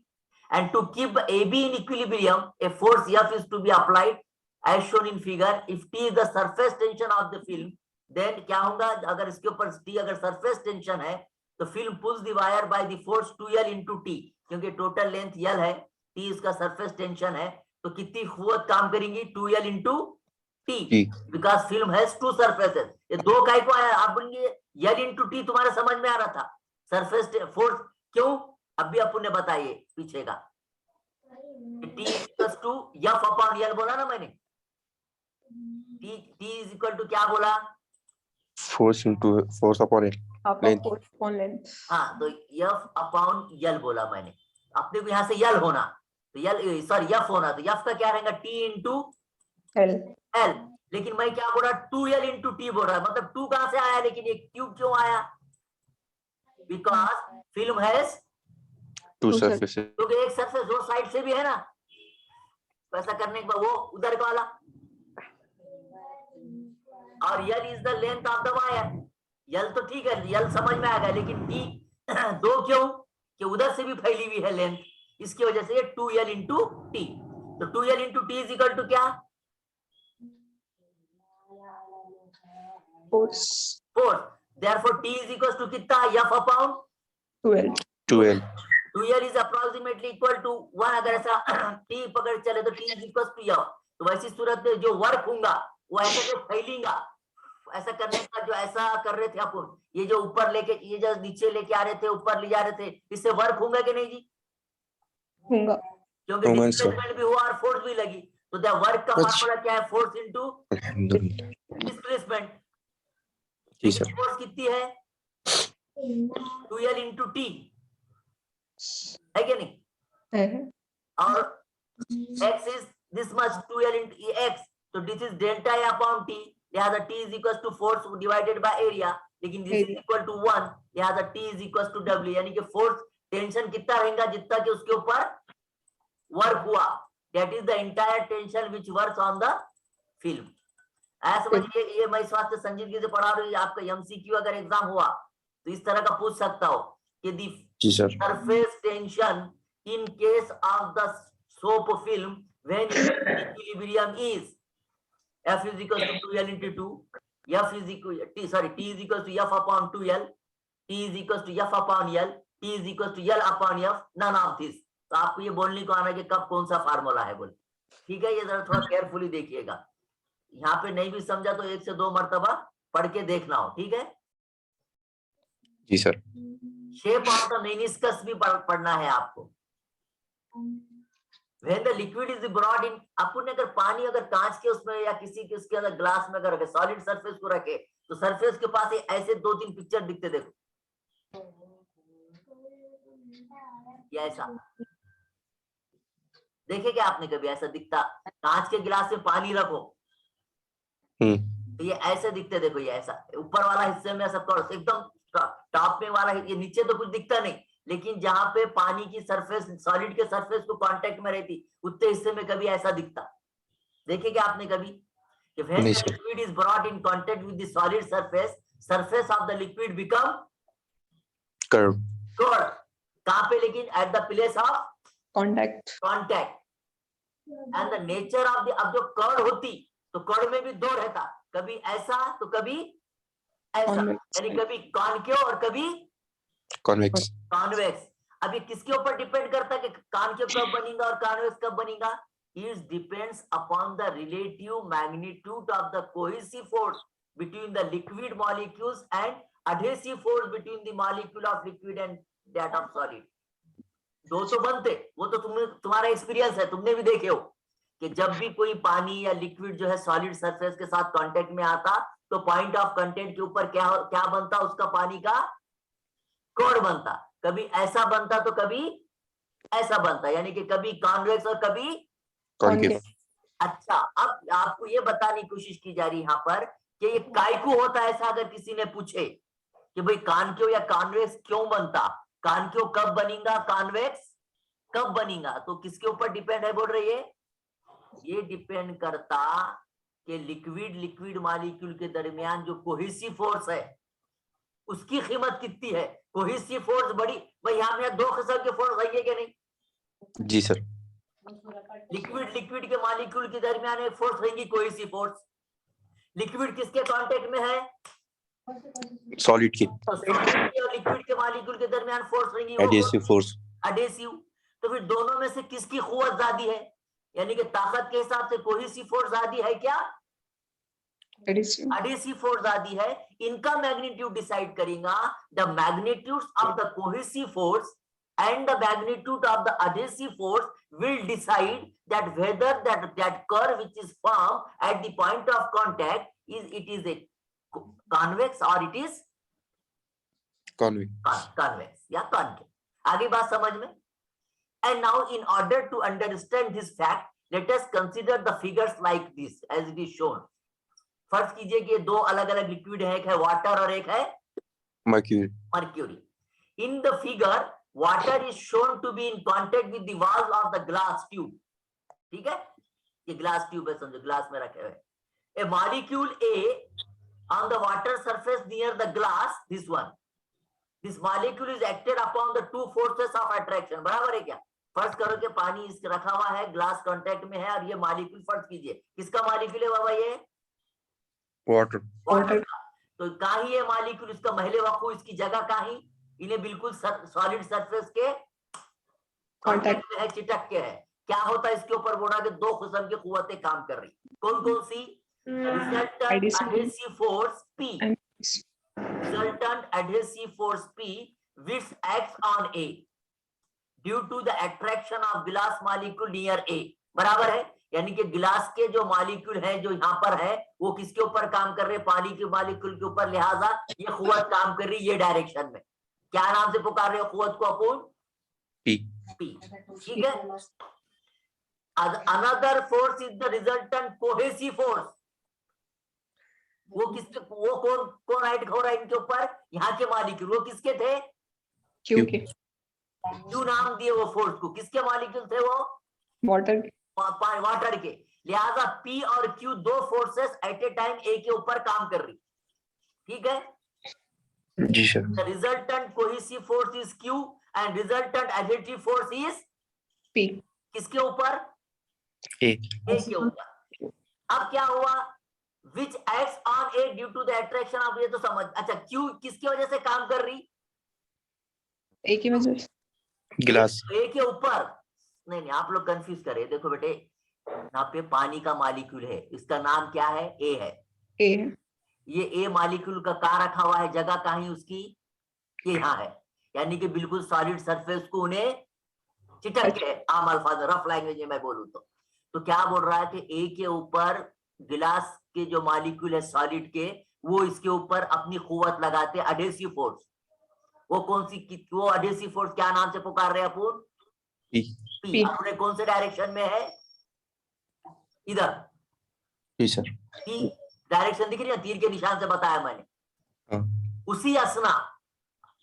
And to keep AB in equilibrium, a force F is to be applied as shown in figure. If T is the surface tension of the film, then क्या होगा? अगर इसके ऊपर T अगर surface tension है, तो film pulls the wire by the force 2L into T, क्योंकि total length L है, T इसका surface tension है, तो कितनी कुव्वत काम करेंगी? 2L into T, because film has two surfaces. ये दो काय को आया, आप बोलेंगे L into T तुम्हारे समझ में आ रहा था, surface force क्यों? अभी अपन ने बताइए पीछे का। T is equal to F upon L बोला ना मैंने, T is equal to क्या बोला? Force upon L, Force upon length. हाँ, तो F upon L बोला मैंने। अपने को यहाँ से L होना, तो L सॉरी F होना, तो F का क्या रहेगा? T into L। लेकिन मैं क्या बोल रहा? 2L into T बोल रहा है, मतलब 2 कहां से आया? लेकिन एक क्यूब क्यों आया? Because film has to surfaces, क्योंकि एक सरफेस दो साइड से भी है ना, तो ऐसा करने के बाद वो उधर का वाला, और L is the length of the wire. L तो ठीक है, L समझ में आ गया, लेकिन T दो क्यों? कि उधर से भी फैली हुई है लेंथ, इसकी वजह से ये 2L into T। तो 2L into T is equal to क्या? Force. Therefore T is equals to कितना? F upon 2L. 2L is approximately equal to 1। अगर ऐसा T पकड़ चले तो T is equals to F। तो वैसी सूरत में जो वर्क होगा वो ऐसा जो फैलेगा, ऐसा करने का जो ऐसा कर रहे थे अपन, ये जो ऊपर लेके, ये जो नीचे लेके आ रहे थे, ऊपर ले जा रहे थे, इससे वर्क होगा कि नहीं जी? होगा, क्योंकि डिस्प्लेसमेंट भी हुआ और फोर्स भी लगी, तो द वर्क का फार्मूला क्या है? Force into displacement. जी सर। फोर्स कितनी है? 2L into T है कि नहीं? है। और x is this much 2L into x, तो this is delta A upon T, लिहाजा T is equals to force divided by area, लेकिन this is equal to 1, लिहाजा T is equals to W, यानी कि फोर्स टेंशन कितना रहेगा? जितना कि उसके ऊपर वर्क हुआ, that is the entire tension which works on the film। ऐसा समझिए, ये मैं स्वास्थ्य संजीदगी से पढ़ा रही हूँ, आपका MCQ अगर एग्जाम हुआ तो इस तरह का पूछ सकता हो कि the surface tension in case of the soap film when equilibrium is F is equals to 2L into 2, F is equal T is equals to F upon 2L, T is equals to F upon L, T is equals to L upon F, none of this। तो आपको ये बोलने को आना कि कब कौन सा फार्मूला है बोल, ठीक है, ये जरा थोड़ा केयरफुली देखिएगा, यहाँ पे नहीं भी समझा तो 1 से 2 मर्तबा पढ़ के देखना हो, ठीक है। जी sir. Shape of the meniscus भी पढ़ना है आपको। When the liquid is brought in, अपन ने अगर पानी अगर कांच के उसमें या किसी के उसके अंदर ग्लास में अगर सॉलिड सरफेस को रखे तो सरफेस के पास ऐसे 2-3 पिक्चर दिखते, देखो या ऐसा देखे क्या आपने कभी ऐसा दिखता? कांच के गिलास में पानी रखो तो ये ऐसे दिखते, देखो ये ऐसा ऊपर वाला हिस्से में ऐसा एकदम टॉप में वाला, ये नीचे तो कुछ दिखता नहीं, लेकिन जहां पे पानी की सरफेस सॉलिड के सरफेस को कांटेक्ट में रहती उतने हिस्से में कभी ऐसा दिखता, देखे क्या आपने कभी कि when the liquid is brought in contact with the solid surface of the liquid become curved. कहां पे? लेकिन at the place of contact and the nature of the, अब जो कर्ड होती तो कर्ड में भी 2 रहता, कभी ऐसा तो कभी ऐसा, यानी कभी कॉनकेव और कभी Convex. कॉन्वेक्स। अब ये किसके ऊपर डिपेंड करता है कि कॉनकेव कब बनेगा और कॉन्वेक्स कब बनेगा? It depends upon the relative magnitude of the cohesive force between the liquid molecules and adhesive force between the molecule of liquid and that of solid. दो तो बनते, वो तो तुम्हारा एक्सपीरियंस है, तुमने भी देखे हो कि जब भी कोई पानी या लिक्विड जो है सॉलिड सरफेस के साथ कांटेक्ट में आता तो पॉइंट ऑफ कंटेंट के ऊपर क्या बनता? उसका पानी का कोड बनता, कभी ऐसा बनता तो कभी ऐसा बनता, यानी कि कभी कॉन्वेक्स और कभी Concave. अच्छा, अब आपको ये बताने की कोशिश की जा रही है यहाँ पर कि ये काइकू होता है, ऐसा अगर किसी ने पूछे कि भाई कॉनकेव या कॉन्वेक्स क्यों बनता, कॉनकेव कब बनेगा, कॉन्वेक्स कब बनेगा, तो किसके ऊपर डिपेंड है बोल रही है? ये डिपेंड करता कि लिक्विड मॉलिक्यूल के दरमियान जो कोहेसिव फोर्स है उसकी कीमत कितनी है। कोहेसिव फोर्स बड़ी, भाई यहाँ में 2 किस्म के फोर्स है क्या नहीं? जी सर। लिक्विड के मॉलिक्यूल के दरमियान एक फोर्स रहेगी कोहेसिव फोर्स। लिक्विड किसके कांटेक्ट में है? सॉलिड की। तो सॉलिड और लिक्विड के मॉलिक्यूल के दरमियान फोर्स रहेगी एडहेसिव फोर्स। एडहेसिव। तो फिर दोनों में से किसकी कुव्वत ज्यादा है, यानी कि ताकत के हिसाब से कोहेसिव फोर्स ज्यादा है क्या? एडहेसिव फोर्स ज्यादा है। इनका मैग्नीट्यूड डिसाइड करेगा the magnitudes of the cohesive force and the magnitude of the adhesive force will decide that whether that curve which is formed at the point of contact is a convex or it is convex या concave। आगे बात समझ में? And now in order to understand this fact, let us consider the figures like this as it is shown। फर्ज कीजिए कि 2 अलग-अलग liquid है, एक है वाटर और एक है mercury. In the figure water is shown to be in contact with the walls of the glass tube। ठीक है, ये ग्लास ट्यूब है, समझो ग्लास में रखे हुए। A molecule A on the water surface near the glass, this molecule is acted upon the 2 forces of attraction। बराबर है क्या? फर्ज करो कि पानी इस रखा हुआ है, ग्लास कांटेक्ट में है और ये मॉलिक्यूल फर्ज कीजिए किसका मॉलिक्यूल है बाबा? ये वाटर। तो कहाँ ही ये मॉलिक्यूल, इसका महले वकू, इसकी जगह कहाँ ही? इन्हें बिल्कुल सॉलिड सरफेस के कांटेक्ट में है, चिटक के है। क्या होता है इसके ऊपर? बोला कि 2 किस्म की कुव्वतें काम कर रही, कौन कौन सी? Resultant adhesive force P, resultant adhesive force P which acts on A due to the attraction of glass molecule near A। बराबर है, यानी कि गिलास के जो मॉलिक्यूल है जो यहाँ पर है वो किसके ऊपर काम कर रहे हैं? पानी के मॉलिक्यूल के ऊपर, लिहाजा ये कुव्वत काम कर रही है ये डायरेक्शन में। क्या नाम से पुकार रहे हो कुव्वत को अपन? P। ठीक है। Another force is the resultant cohesive force. वो किसके, वो कौन राइट हो रहा है इनके ऊपर? यहाँ के मॉलिक्यूल, वो किसके थे? क्यू के। क्यू नाम दिए वो फोर्स को, किसके मॉलिक्यूल थे वो? वाटर के। लिहाजा P और Q 2 forces at a time A के ऊपर काम कर रही। ठीक है जी sir. The resultant cohesive force is Q and resultant adhesive force is P। किसके ऊपर? A के ऊपर। अब क्या हुआ? Which acts on A due to the attraction of, ये तो समझ। अच्छा, Q किसकी वजह से काम कर रही? A की वजह से। गिलास। A के ऊपर नहीं, आप लोग कंफ्यूज करे। देखो बेटे, यहाँ पे पानी का मॉलिक्यूल है, इसका नाम क्या है? ए है। A. ये ए मॉलिक्यूल का कहाँ रखा हुआ है, जगह कहाँ है उसकी? ये यहाँ है, यानी कि बिल्कुल सॉलिड सरफेस को उन्हें चिटक के, आम अल्फाज रफ लैंग्वेज में मैं बोलूं तो क्या बोल रहा है कि ए के ऊपर गिलास के जो मॉलिक्यूल है सॉलिड के, वो इसके ऊपर अपनी कुव्वत लगाते, अडेसिव फोर्स। वो कौन सी, वो अडेसिव फोर्स क्या नाम से पुकार रहे हैं अपूर्ण? P. पी। अपने कौन से डायरेक्शन में है? इधर। जी सर। पी डायरेक्शन दिख रही है, तीर के निशान से बताया मैंने। हाँ। उसी असना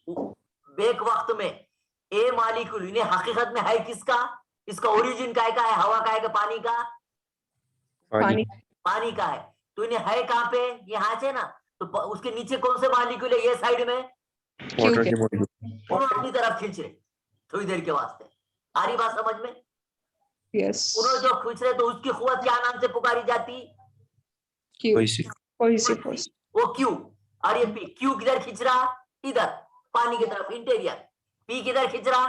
बेक वक्त में ए मॉलिक्यूल इन्हें हकीकत में है किसका? इसका ओरिजिन काय का है? हवा का है कि पानी का? पानी। पानी का है। तो इन्हें है कहाँ पे? यहाँ से ना, तो उसके नीचे कौन से मॉलिक्यूल है? ये साइड में वाटर के मॉलिक्यूल। उन्होंने अपनी तरफ खींच रहे थोड़ी देर के वास्ते। आ रही बात समझ में? Yes. उन्होंने जो खींच रहे तो उसकी कुव्वत क्या नाम से पुकारी जाती? Q. Cohesive. Cohesive force. वो क्यू। और ये पी, क्यू किधर खींच रहा? इधर पानी की तरफ, इंटीरियर। पी किधर खींच रहा?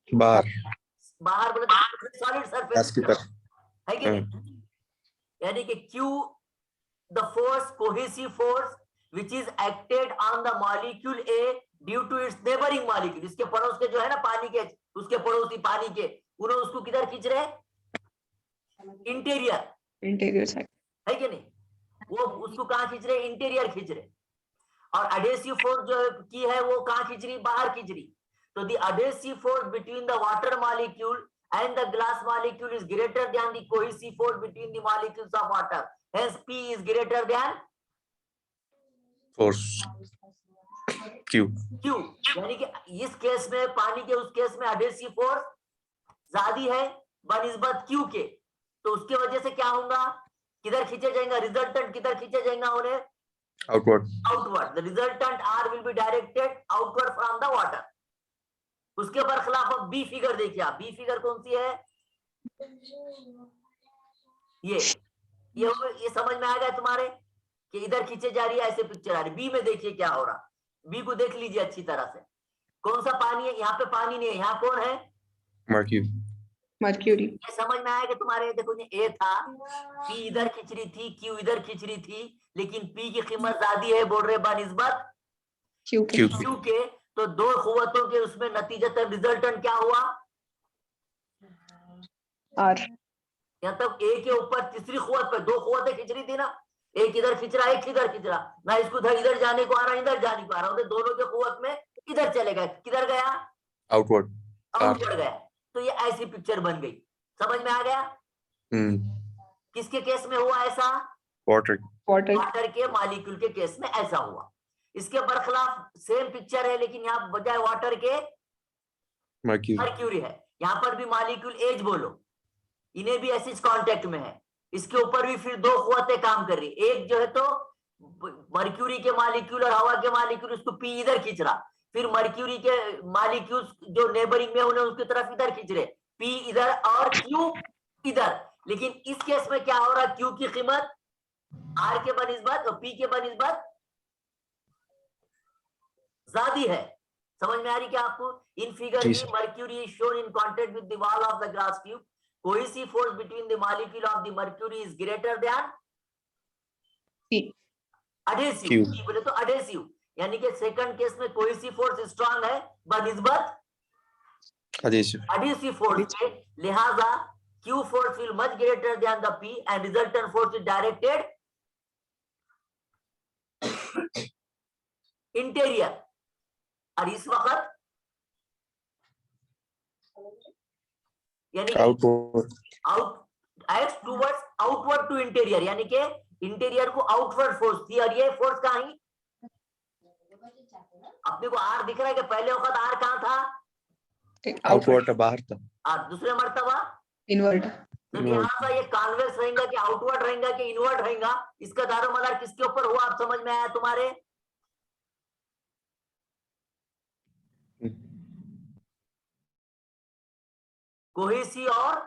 बाहर। बाहर बोले सॉलिड सरफेस की तरफ है कि नहीं? यानी कि Q the force, cohesive force which is acted on the molecule A due to its neighboring molecule। इसके पड़ोस के जो है ना पानी के, उसके पड़ोसी पानी के, उन्होंने उसको किधर खींच रहे? इंटीरियर। Interior side. है कि नहीं? वो उसको कहाँ खींच रहे? इंटीरियर खींच रहे। और अडेसिव फोर्स जो की है वो कहाँ खींच रही? बाहर खींच रही। तो the adhesive force between the water molecule and the glass molecule is greater than the cohesive force between the molecules of water. Hence P is greater than force Q। Q। यानी कि इस केस में, पानी के उस case में adhesive force ज्यादा है बनिस्बत Q के। तो उसके वजह से क्या होगा? किधर खींचे जाएगा? रिजल्टेंट किधर खींचे जाएगा? उन्हें outward. Outward. The resultant R will be directed outward from the water। उसके बरखिलाफ अब बी फिगर देखिए आप। बी फिगर कौन सी है? ये समझ में आ गया तुम्हारे कि इधर खींचे जा रही है, ऐसे पिक्चर आ रही है। बी में देखिए क्या हो रहा। बी को देख लीजिए अच्छी तरह से। कौन सा पानी है? यहाँ पे पानी नहीं है, यहाँ कौन है? मर्क्यूरी। Mercury. ये समझ में आया कि तुम्हारे? देखो ये ए था, पी इधर खींच रही थी, क्यू इधर खींच रही थी, लेकिन पी की कीमत ज्यादा है बोल रहे बनिस्बत Q. क्यू के। तो दो कुव्वतों के उसमें नतीजतन रिजल्टेंट क्या हुआ? R. यहाँ तक ए के ऊपर तीसरी कुव्वत पे दो कुव्वतें खींच रही थी ना, एक इधर खींच रहा, एक इधर खींच रहा ना, इसको इधर जाने को आ रहा, इधर जाने को आ रहा, दोनों के कुव्वत में इधर चले गए। किधर गया? आउटवर्ड। आउटवर्ड गया। तो ये ऐसी पिक्चर बन गई। समझ में आ गया? किसके केस में हुआ ऐसा? वाटर। वाटर के मॉलिक्यूल के केस में ऐसा हुआ। इसके बरखिलाफ सेम पिक्चर है, लेकिन यहाँ बजाय वाटर के मर्क्यूरी है। यहाँ पर भी मॉलिक्यूल एज बोलो, इन्हें भी एसिड कांटेक्ट में है। इसके ऊपर भी फिर दो कुव्वतें काम कर रही। एक जो है तो मर्क्यूरी के मॉलिक्यूल और हवा के मॉलिक्यूल, उसको पी इधर खींच रहा, फिर मर्क्यूरी के मॉलिक्यूल्स जो नेबरिंग में उन्हें उसकी तरफ इधर खींच रहे, पी इधर और क्यू इधर। लेकिन इस केस में क्या हो रहा? क्यू की कीमत आर के बनिस्बत और पी के बनिस्बत ज्यादा है। समझ में आ रही क्या आपको? इन फिगर में mercury is shown in contact with the wall of the glass tube. Cohesive force between the molecule of the mercury is greater than adhesive. बोले तो अडेसिव, यानी कि सेकंड केस में कोहेसिव फोर्स स्ट्रांग है बनिस्बत adhesive force के। लिहाजा Q force will much greater than the P and resultant force is directed interior. और इस वक्त यानी आउटवर्ड टू इंटीरियर, यानी कि इंटीरियर को आउटवर्ड फोर्स थी। और ये फोर्स कहाँ ही? अपने को आर दिख रहा है कि पहले वक्त आर कहाँ था? आउटवर्ड बाहर था। और दूसरे मर्तबा इनवर्ड। तो यहाँ ये कॉन्वेक्स रहेगा कि आउटवर्ड रहेगा कि इनवर्ड रहेगा, इसका दारोमदार किसके ऊपर हुआ? आप समझ में आया तुम्हारे? कोहेसिव और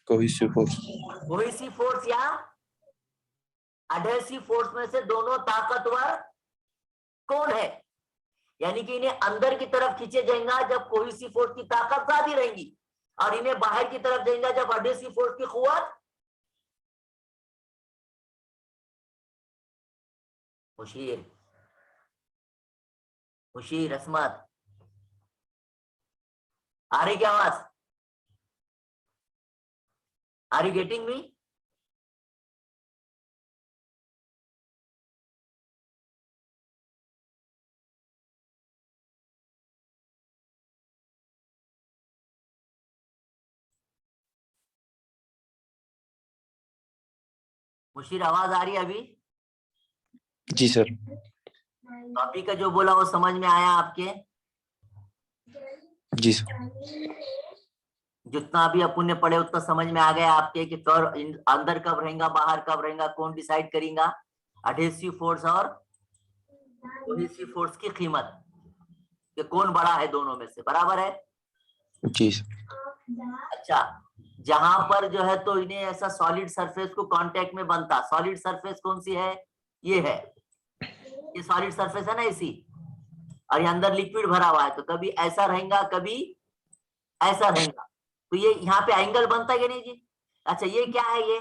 कोहेसिव फोर्स या अडेसिव फोर्स में से दोनों ताकतवर कौन है? यानी कि इन्हें अंदर की तरफ खींचे जाएगा जब कोहेसिव फोर्स की ताकत ज्यादा रहेगी, और इन्हें बाहर की तरफ देंगे जब एडहेसिव फोर्स की कुव्वत मुशीर मुशीर असमत आ रही क्या आवाज? Are you getting me? Mushir आवाज आ रही है अभी? जी सर। तो अभी का जो बोला वो समझ में आया आपके? जी सर। जितना अभी अपन ने पढ़े उतना समझ में आ गया आपके कि कर्व अंदर कब रहेगा बाहर कब रहेगा, कौन डिसाइड करेगा? एडहेसिव फोर्स और कोहेसिव फोर्स की कीमत कि कौन बड़ा है दोनों में से, बराबर है? जी सर। अच्छा, जहां पर जो है तो इन्हें ऐसा सॉलिड सरफेस को कांटेक्ट में बनता, सॉलिड सरफेस कौन सी है? ये है, ये सॉलिड सरफेस है ना इसी, और ये अंदर लिक्विड भरा हुआ है, तो कभी ऐसा रहेगा कभी ऐसा रहेगा, तो ये यहाँ पे एंगल बनता है कि नहीं जी? अच्छा ये क्या है?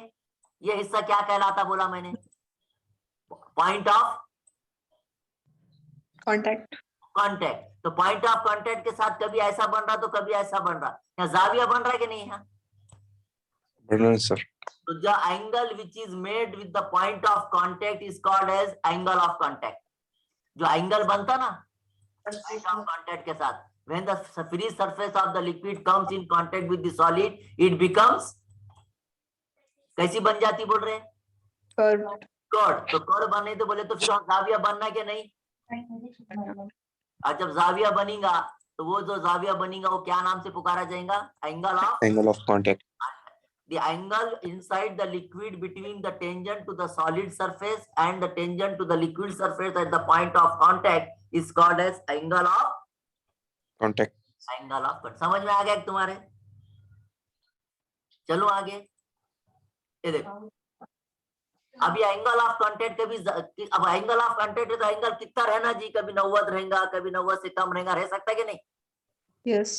ये हिस्सा क्या कहलाता बोला मैंने? Point of Contact. कांटेक्ट। तो पॉइंट ऑफ कांटेक्ट के साथ कभी ऐसा बन रहा तो कभी ऐसा बन रहा, यहाँ जाविया बन रहा है कि नहीं? यहाँ बर्नर सर। तो the angle which is made with the point of contact is called as angle of contact. जो एंगल बनता ना पॉइंट ऑफ कांटेक्ट के साथ, when the free surface of the liquid comes in contact with the solid, it becomes कैसी बन जाती बोल रहे हैं? Curved. कर्व। तो कर्व बने तो बोले तो फिर जाविया बनना है कि नहीं? और जब जाविया बनेगा तो वो जो जाविया बनेगा वो क्या नाम से पुकारा जाएगा? Angle of contact. the angle inside the liquid between the tangent to the solid surface and the tangent to the liquid surface at the point of contact is called as angle of contact. Angle of cut. समझ में आ गया तुम्हारे? चलो आगे, ये देखो अभी angle of contact कभी, अब एंगल ऑफ कांटेक्ट तो एंगल कितना रहना जी? कभी 90 रहेगा, कभी 90 से कम रहेगा, रह सकता है कि नहीं? Yes.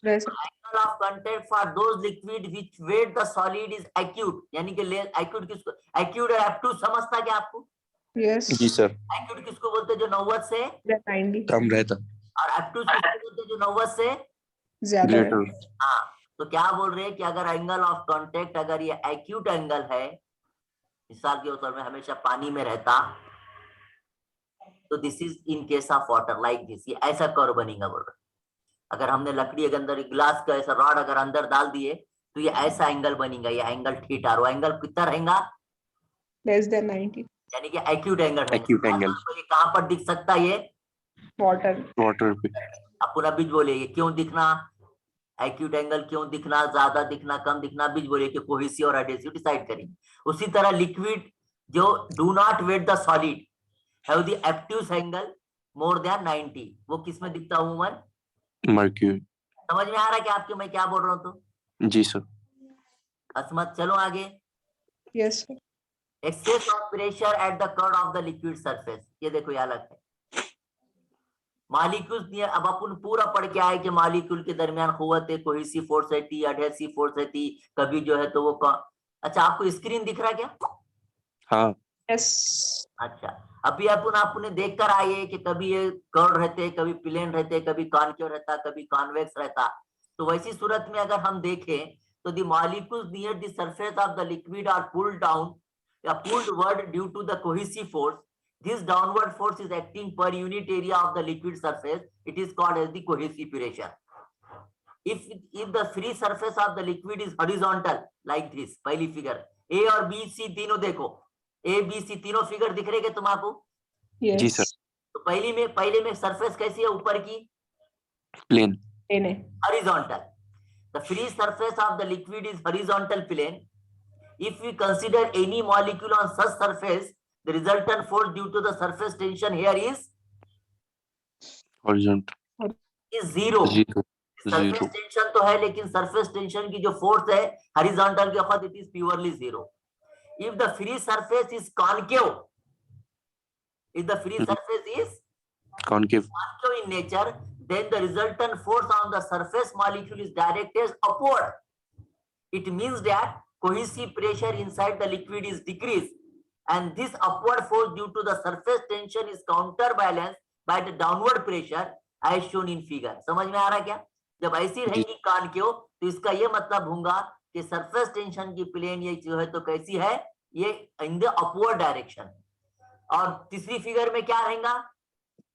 Right. Angle of contact for those liquid which wet the solid is acute, यानी कि एक्यूट किसको? एक्यूट और एब्टूज समझता क्या आपको? Yes. जी सर। एक्यूट किसको बोलते हैं? जो 90 से 90. कम रहता। और एब्टूज किसको बोलते हैं? जो 90 से ज्यादा है. ग्रेटर। हाँ, तो क्या बोल रहे हैं कि अगर एंगल ऑफ कांटेक्ट अगर ये एक्यूट एंगल है, मिसाल के तौर में हमेशा पानी में रहता, तो this is in case of water like this, ये ऐसा कर्व बनेगा बोल रहे। अगर हमने लकड़ी के अंदर ग्लास का ऐसा रॉड अगर अंदर डाल दिए तो ये ऐसा एंगल बनेगा, ये एंगल थीटा, और वो एंगल कितना रहेगा? Less than 90. यानी कि एक्यूट एंगल है। Acute angle. तो ये कहां पर दिख सकता है? ये Water. वाटर पे। आप पूरा बीज बोले, ये क्यों दिखना एक्यूट एंगल, क्यों दिखना, ज्यादा दिखना, कम दिखना, बीज बोले कि कोहेसिव और एडहेसिव डिसाइड करेंगे। उसी तरह लिक्विड जो do not wet the solid have the obtuse angle more than 90, वो किस में दिखता हूं? मर्क्यूरी। समझ में आ रहा है कि आपके मैं क्या बोल रहा हूँ? तो जी सर। असमत चलो आगे। Yes. Sir. Excess of pressure at the curve of the liquid surface, ये देखो ये अलग है। मॉलिक्यूल्स नियर, अब अपन पूरा पढ़ के आए कि मॉलिक्यूल के दरमियान कुव्वत है, कोहेसिव फोर्स रहती, एडहेसिव फोर्स रहती, कभी जो है तो वो अच्छा आपको स्क्रीन दिख रहा है क्या? हाँ। Yes. अच्छा, अभी अपन देख कर आए कि कभी ये कर्व रहते, कभी प्लेन रहते, कभी कॉनकेव रहता, कभी कॉन्वेक्स रहता। तो वैसी सूरत में अगर हम देखें तो the molecules near the surface of the liquid are pulled down या pulled ward due to the cohesive force. This downward force is acting per unit area of the liquid surface. It is called as the cohesive pressure. If the free surface of the liquid is horizontal like this, पहली figure A और B C तीनों देखो, A B C तीनों figure दिख रहे हैं तुमको? Yes. जी सर। तो पहले में सरफेस कैसी है? ऊपर की प्लेन। Plane है. horizontal. The free surface of the liquid is horizontal plane. If we consider any molecule on such surface, the resultant force due to the surface tension here is horizontal. zero. Zero. Surface tension तो है लेकिन surface tension की जो force है horizontal के वक्त it is purely zero. If the free surface is concave, if the free surface is concave in nature, then the resultant force on the surface molecule is directed upward. It means that cohesive pressure inside the liquid is decreased, and this upward force due to the surface tension is counterbalanced by the downward pressure as shown in figure. समझ में आ रहा है क्या? जब ऐसी रहेंगी कान क्यों, तो इसका ये मतलब होगा कि सरफेस टेंशन की प्लेन ये जो है तो कैसी है, ये इन द अपवर्ड डायरेक्शन। और तीसरी फिगर में क्या रहेगा,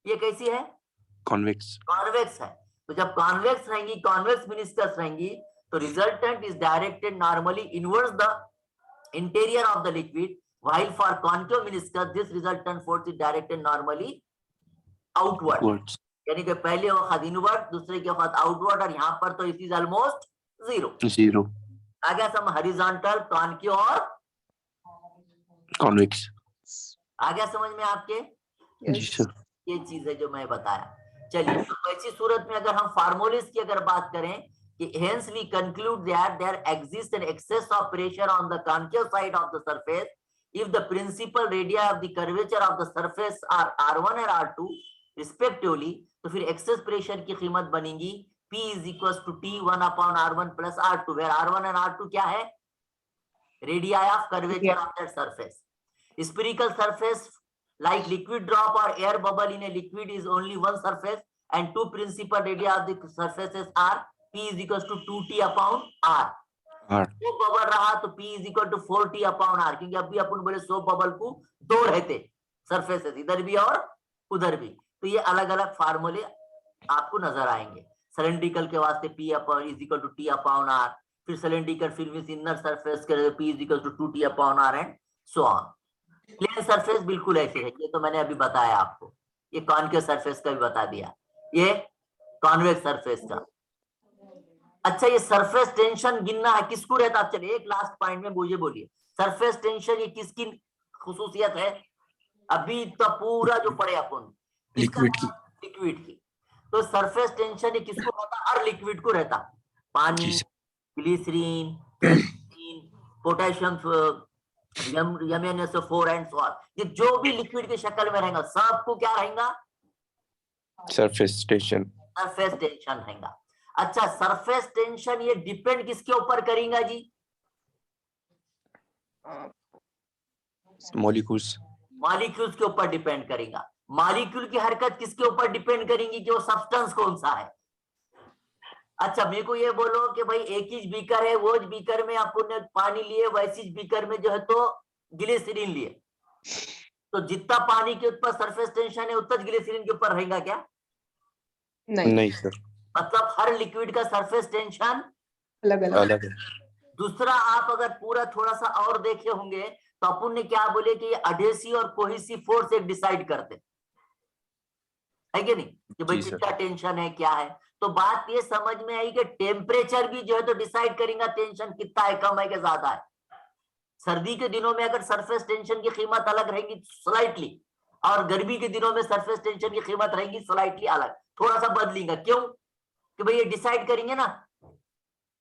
ये कैसी है, Convex. कॉन्वेक्स है। तो जब कॉन्वेक्स रहेंगी, कॉन्वेक्स मेनिस्कस रहेंगी, तो resultant is directed normally inwards the interior of the liquid, while for concave meniscus this resultant force is directed normally outward. Words. यानी कि पहले वक्त इनवर्ड, दूसरे के वक्त आउटवर्ड, और यहाँ पर तो इट इज ऑलमोस्ट जीरो। 0. आ गया सम हॉरिजॉन्टल, कॉनकेव और Convex. आ गया समझ में आपके? जी Yes. सर. ये चीज है जो मैं बताया। चलिए, तो ऐसी सूरत में अगर हम फार्मूलेस की अगर बात करें कि hence we conclude that there exists an excess of pressure on the concave side of the surface if the principal radii of the curvature of the surface are r1 and r2 respectively, तो फिर excess pressure की कीमत बनेगी P is equals to T1 upon r1 plus r2, where r1 and r2 क्या है, radii of curvature of that surface. Spherical surface like liquid drop or air bubble in a liquid is only one surface, and two principal radii of the surfaces are P is equals to 2T upon R. R. Soap bubble रहा तो P is equal to 4T upon R, क्योंकि अभी अपन बोले soap bubble को दो रहते surfaces, इधर भी और उधर भी, तो ये अलग अलग फार्मूले आपको नजर आएंगे। सिलेंड्रिकल के वास्ते P upon is equal to T upon R, फिर सिलेंड्रिकल फिर विद इनर सरफेस के P is equal to 2T upon R and so on. Plane surface बिल्कुल ऐसे है, ये तो मैंने अभी बताया आपको, ये कॉनकेव सरफेस का भी बता दिया, ये कॉन्वेक्स सरफेस का। अच्छा, ये सरफेस टेंशन गिनना है किसको रहता है? चलिए एक लास्ट पॉइंट में मुझे बोलिए, सरफेस टेंशन ये किसकी खुसूसियत है? अभी तो पूरा जो पढ़े अपन लिक्विड की। लिक्विड की। तो सरफेस टेंशन ये किसको रहता? हर लिक्विड को रहता, पानी, glycerine, potassium, MnSO4 and so on, ये जो भी लिक्विड की शक्ल में रहेगा सबको क्या रहेगा? Surface tension. सरफेस टेंशन रहेगा। अच्छा, सरफेस टेंशन ये डिपेंड किसके ऊपर करेगा जी? मॉलिक्यूल्स। मॉलिक्यूल्स के ऊपर डिपेंड करेगा। मॉलिक्यूल की हरकत किसके ऊपर डिपेंड करेंगी कि वो सब्सटेंस कौन सा है। अच्छा, मेरे को ये बोलो कि भाई एक ही बीकर है, वो बीकर में अपन ने पानी लिए, वैसी बीकर में जो है तो ग्लिसरीन लिए, तो जितना पानी के ऊपर सरफेस टेंशन है उतना ग्लिसरीन के ऊपर रहेगा क्या? नहीं सर, मतलब हर लिक्विड का सरफेस टेंशन अलग अलग। अलग है। दूसरा, आप अगर पूरा थोड़ा सा और देखे होंगे तो अपन ने क्या बोले कि ये अडेसिव और कोहेसिव फोर्स एक डिसाइड करते है कि नहीं, कि भाई कितना टेंशन है क्या है। तो बात ये समझ में आई कि टेम्परेचर भी जो है तो डिसाइड करेगा टेंशन कितना है, कम है कि ज्यादा है। सर्दी के दिनों में अगर सरफेस टेंशन की कीमत अलग रहेगी स्लाइटली, और गर्मी के दिनों में सरफेस टेंशन की कीमत रहेगी स्लाइटली अलग, थोड़ा सा बदलेगा। क्यों? कि भाई ये डिसाइड करेंगे ना,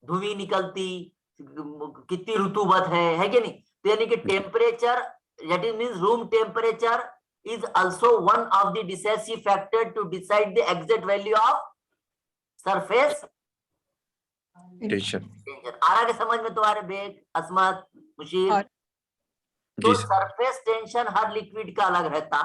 धुआं निकलती, कितनी ऋतुवत है कि नहीं। तो यानी कि temperature, that is means room temperature is also one of the decisive factor to decide the exact value of surface tension. आ रहा है समझ में तुम्हारे बेग, असमत, मुशीर? तो सरफेस टेंशन हर लिक्विड का अलग रहता,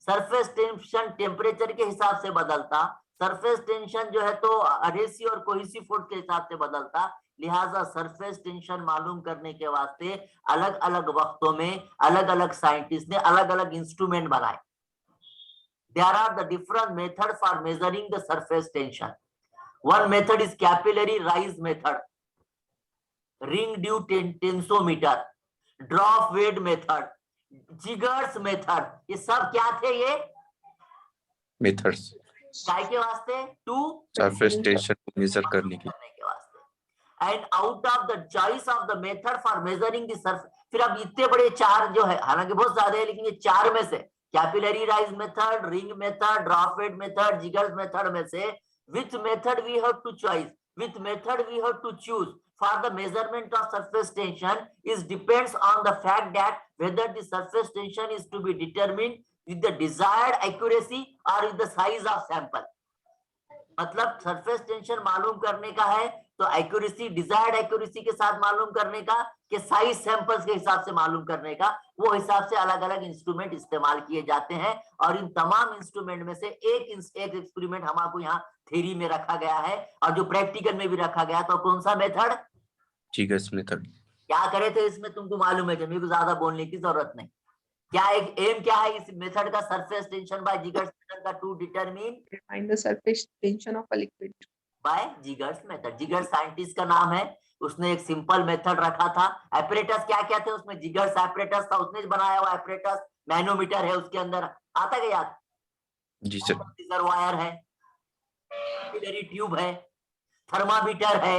सरफेस टेंशन टेम्परेचर के हिसाब से बदलता, सरफेस टेंशन जो है तो अडेसिव और कोहेसिव फोर्स के हिसाब से बदलता। लिहाजा सरफेस टेंशन मालूम करने के वास्ते अलग अलग वक्तों में अलग अलग साइंटिस्ट ने अलग अलग इंस्ट्रूमेंट बनाए। There are the different methods for measuring the surface tension. One method is capillary rise method, ring dew tensometer, drop weight method, Jiggers method. ये सब क्या थे? ये मेथड्स काय के वास्ते? टू सरफेस टेंशन मेजर करने के वास्ते। And out of the choice of the method for measuring the surface, फिर अब इतने बड़े चार जो है, हालांकि बहुत ज्यादा है, लेकिन ये चार में से capillary rise method, ring method, drop weight method, Jaeger's method में से which method we have to choose, which method we have to choose for the measurement of surface tension is depends on the fact that whether the surface tension is to be determined with the desired accuracy or with the size of sample. मतलब surface tension मालूम करने का है तो accuracy, desired accuracy के साथ मालूम करने का, कि साइज सैंपल्स के हिसाब से मालूम करने का, वो हिसाब से अलग अलग इंस्ट्रूमेंट इस्तेमाल किए जाते हैं। और इन तमाम इंस्ट्रूमेंट में से एक एक्सपेरिमेंट हमारे यहाँ थ्योरी में रखा गया है और जो प्रैक्टिकल में भी रखा गया। तो कौन सा मेथड? Jaeger's method. क्या करे थे इसमें तुमको मालूम है, मेरे को ज्यादा बोलने की जरूरत नहीं। क्या एक एम क्या है इस मेथड का? Surface tension by Jaeger's method का to determine Find the surface tension of a liquid. By Jaeger's method. Jaeger's scientist का नाम है, उसने एक सिंपल मेथड रखा था। एपरेटस क्या क्या थे उसमें? जिगर्स एपरेटस था, उसने बनाया हुआ एपरेटस। मैनोमीटर है उसके अंदर, आता है याद? जी सर। रिजर्वायर है, कैपिलरी ट्यूब है, थर्मामीटर है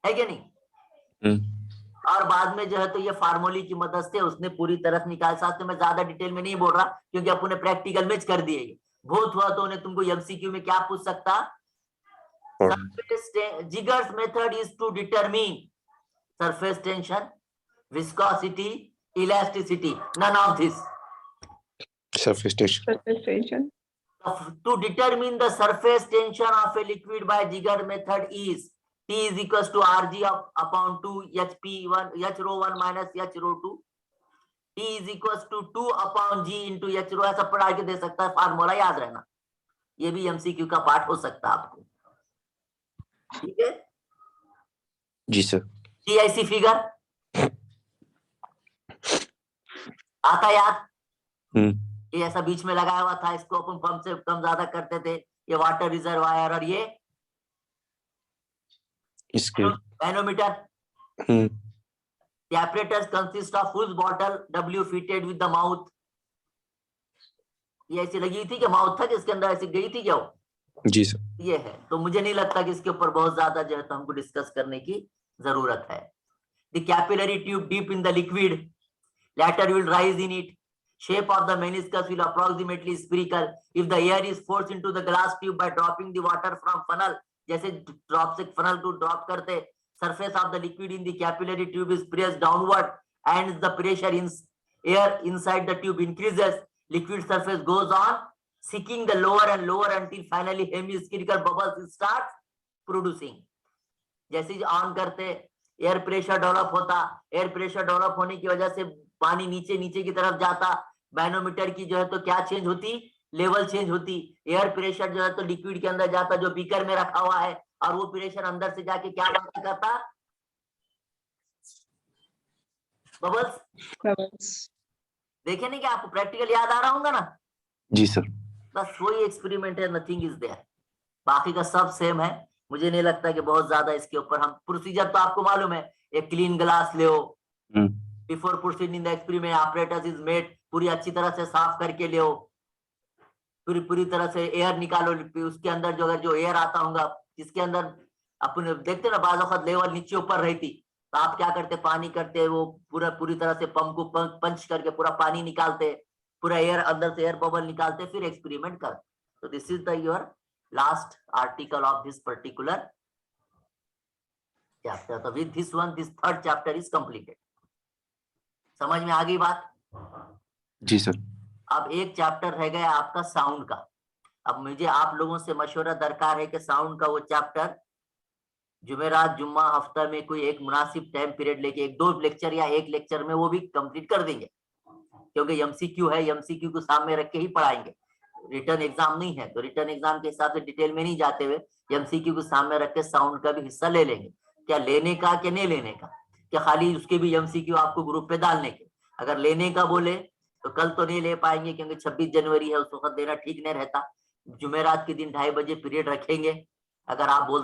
कि नहीं? और बाद में जो है तो ये फार्मूले की मदद से उसने पूरी तरह निकाल। साथ में मैं ज्यादा डिटेल में नहीं बोल रहा क्योंकि अपने प्रैक्टिकल में कर दिए। बहुत हुआ तो उन्हें तुमको एमसीक्यू में क्या पूछ सकता? Jaeger's method is to determine surface tension, viscosity, elasticity, none of this. Surface tension. Surface tension. To determine the surface tension of a liquid by Jigar method is T is equals to Rg upon 2 HP1 H rho 1 minus H rho 2. T is equals to 2 upon G into H rho। ऐसा पढ़ा के दे सकता है, formula याद रहना। ये भी MCQ का पार्ट हो सकता है आपको, ठीक है जी सर। ऐसी फिगर आता याद? ये ऐसा बीच में लगाया हुआ था, इसको अपन कम से कम ज्यादा करते थे। ये वाटर रिजर्वायर और ये इसके manometer. The apparatus consists of whose bottle W fitted with the mouth। ये ऐसी लगी थी कि माउथ था कि इसके अंदर ऐसी गई थी क्या वो? जी सर। ये है, तो मुझे नहीं लगता कि इसके ऊपर बहुत ज्यादा जो है तो हमको डिस्कस करने की जरूरत है। The capillary tube deep in the liquid, later will rise in it। Shape of the meniscus will approximately spherical if the air is forced into the glass tube by dropping the water from funnel। जैसे drop से funnel को drop करते, surface of the liquid in the capillary tube is pressed downward and the pressure in air inside the tube increases। Liquid surface goes on seeking the lower and lower until finally hemispherical bubbles start producing। जैसे on करते air pressure develop होता, air pressure develop होने की वजह से पानी नीचे नीचे की तरफ जाता। मैनोमीटर की जो है तो क्या चेंज होती? लेवल चेंज होती। एयर प्रेशर जो है तो लिक्विड के अंदर जाता जो बीकर में रखा हुआ है, और वो प्रेशर अंदर से जाके क्या बात करता? बबल्स। देखे नहीं कि आपको प्रैक्टिकल याद आ रहा होगा ना? जी सर। बस वही एक्सपेरिमेंट है, नथिंग इज देयर। बाकी का सब सेम है। मुझे नहीं लगता कि बहुत ज्यादा इसके ऊपर हम, प्रोसीजर तो आपको मालूम है। एक क्लीन ग्लास ले, before proceeding the experiment apparatus is made, पूरी अच्छी तरह से साफ करके ले, पूरी तरह से एयर निकालो। उसके अंदर जो अगर जो एयर आता होगा जिसके अंदर अपन देखते ना बाज़ वक्त लेवल नीचे ऊपर रहती, तो आप क्या करते? पानी करते, वो पूरी तरह से पंप को पंच करके पूरा पानी निकालते, पूरा एयर अंदर से एयर बबल निकालते, फिर एक्सपेरिमेंट करते। तो this is the your last article of this particular chapter. तो with this one this third chapter is completed. समझ में आ गई बात? जी सर। अब एक चैप्टर रह गया आपका साउंड का। अब मुझे आप लोगों से मशवरा दरकार है कि साउंड का वो चैप्टर जुमेरात जुम्मा हफ्ता में कोई एक मुनासिब टाइम पीरियड लेके एक दो लेक्चर या एक लेक्चर में वो भी कंप्लीट कर देंगे, क्योंकि एमसीक्यू है, एमसीक्यू को सामने रख के ही पढ़ाएंगे। रिटर्न एग्जाम नहीं है, तो रिटर्न एग्जाम के हिसाब से डिटेल में नहीं जाते हुए एमसीक्यू को सामने रख के साउंड का भी हिस्सा ले लेंगे। क्या लेने का क्या नहीं लेने का, क्या खाली उसके भी एमसीक्यू आपको ग्रुप पे डालने के? अगर लेने का बोले तो कल तो नहीं ले पाएंगे क्योंकि 26 जनवरी है, उस वक्त देना ठीक नहीं रहता। जुमेरात के दिन 2:30 बजे पीरियड रखेंगे। अगर आप बोल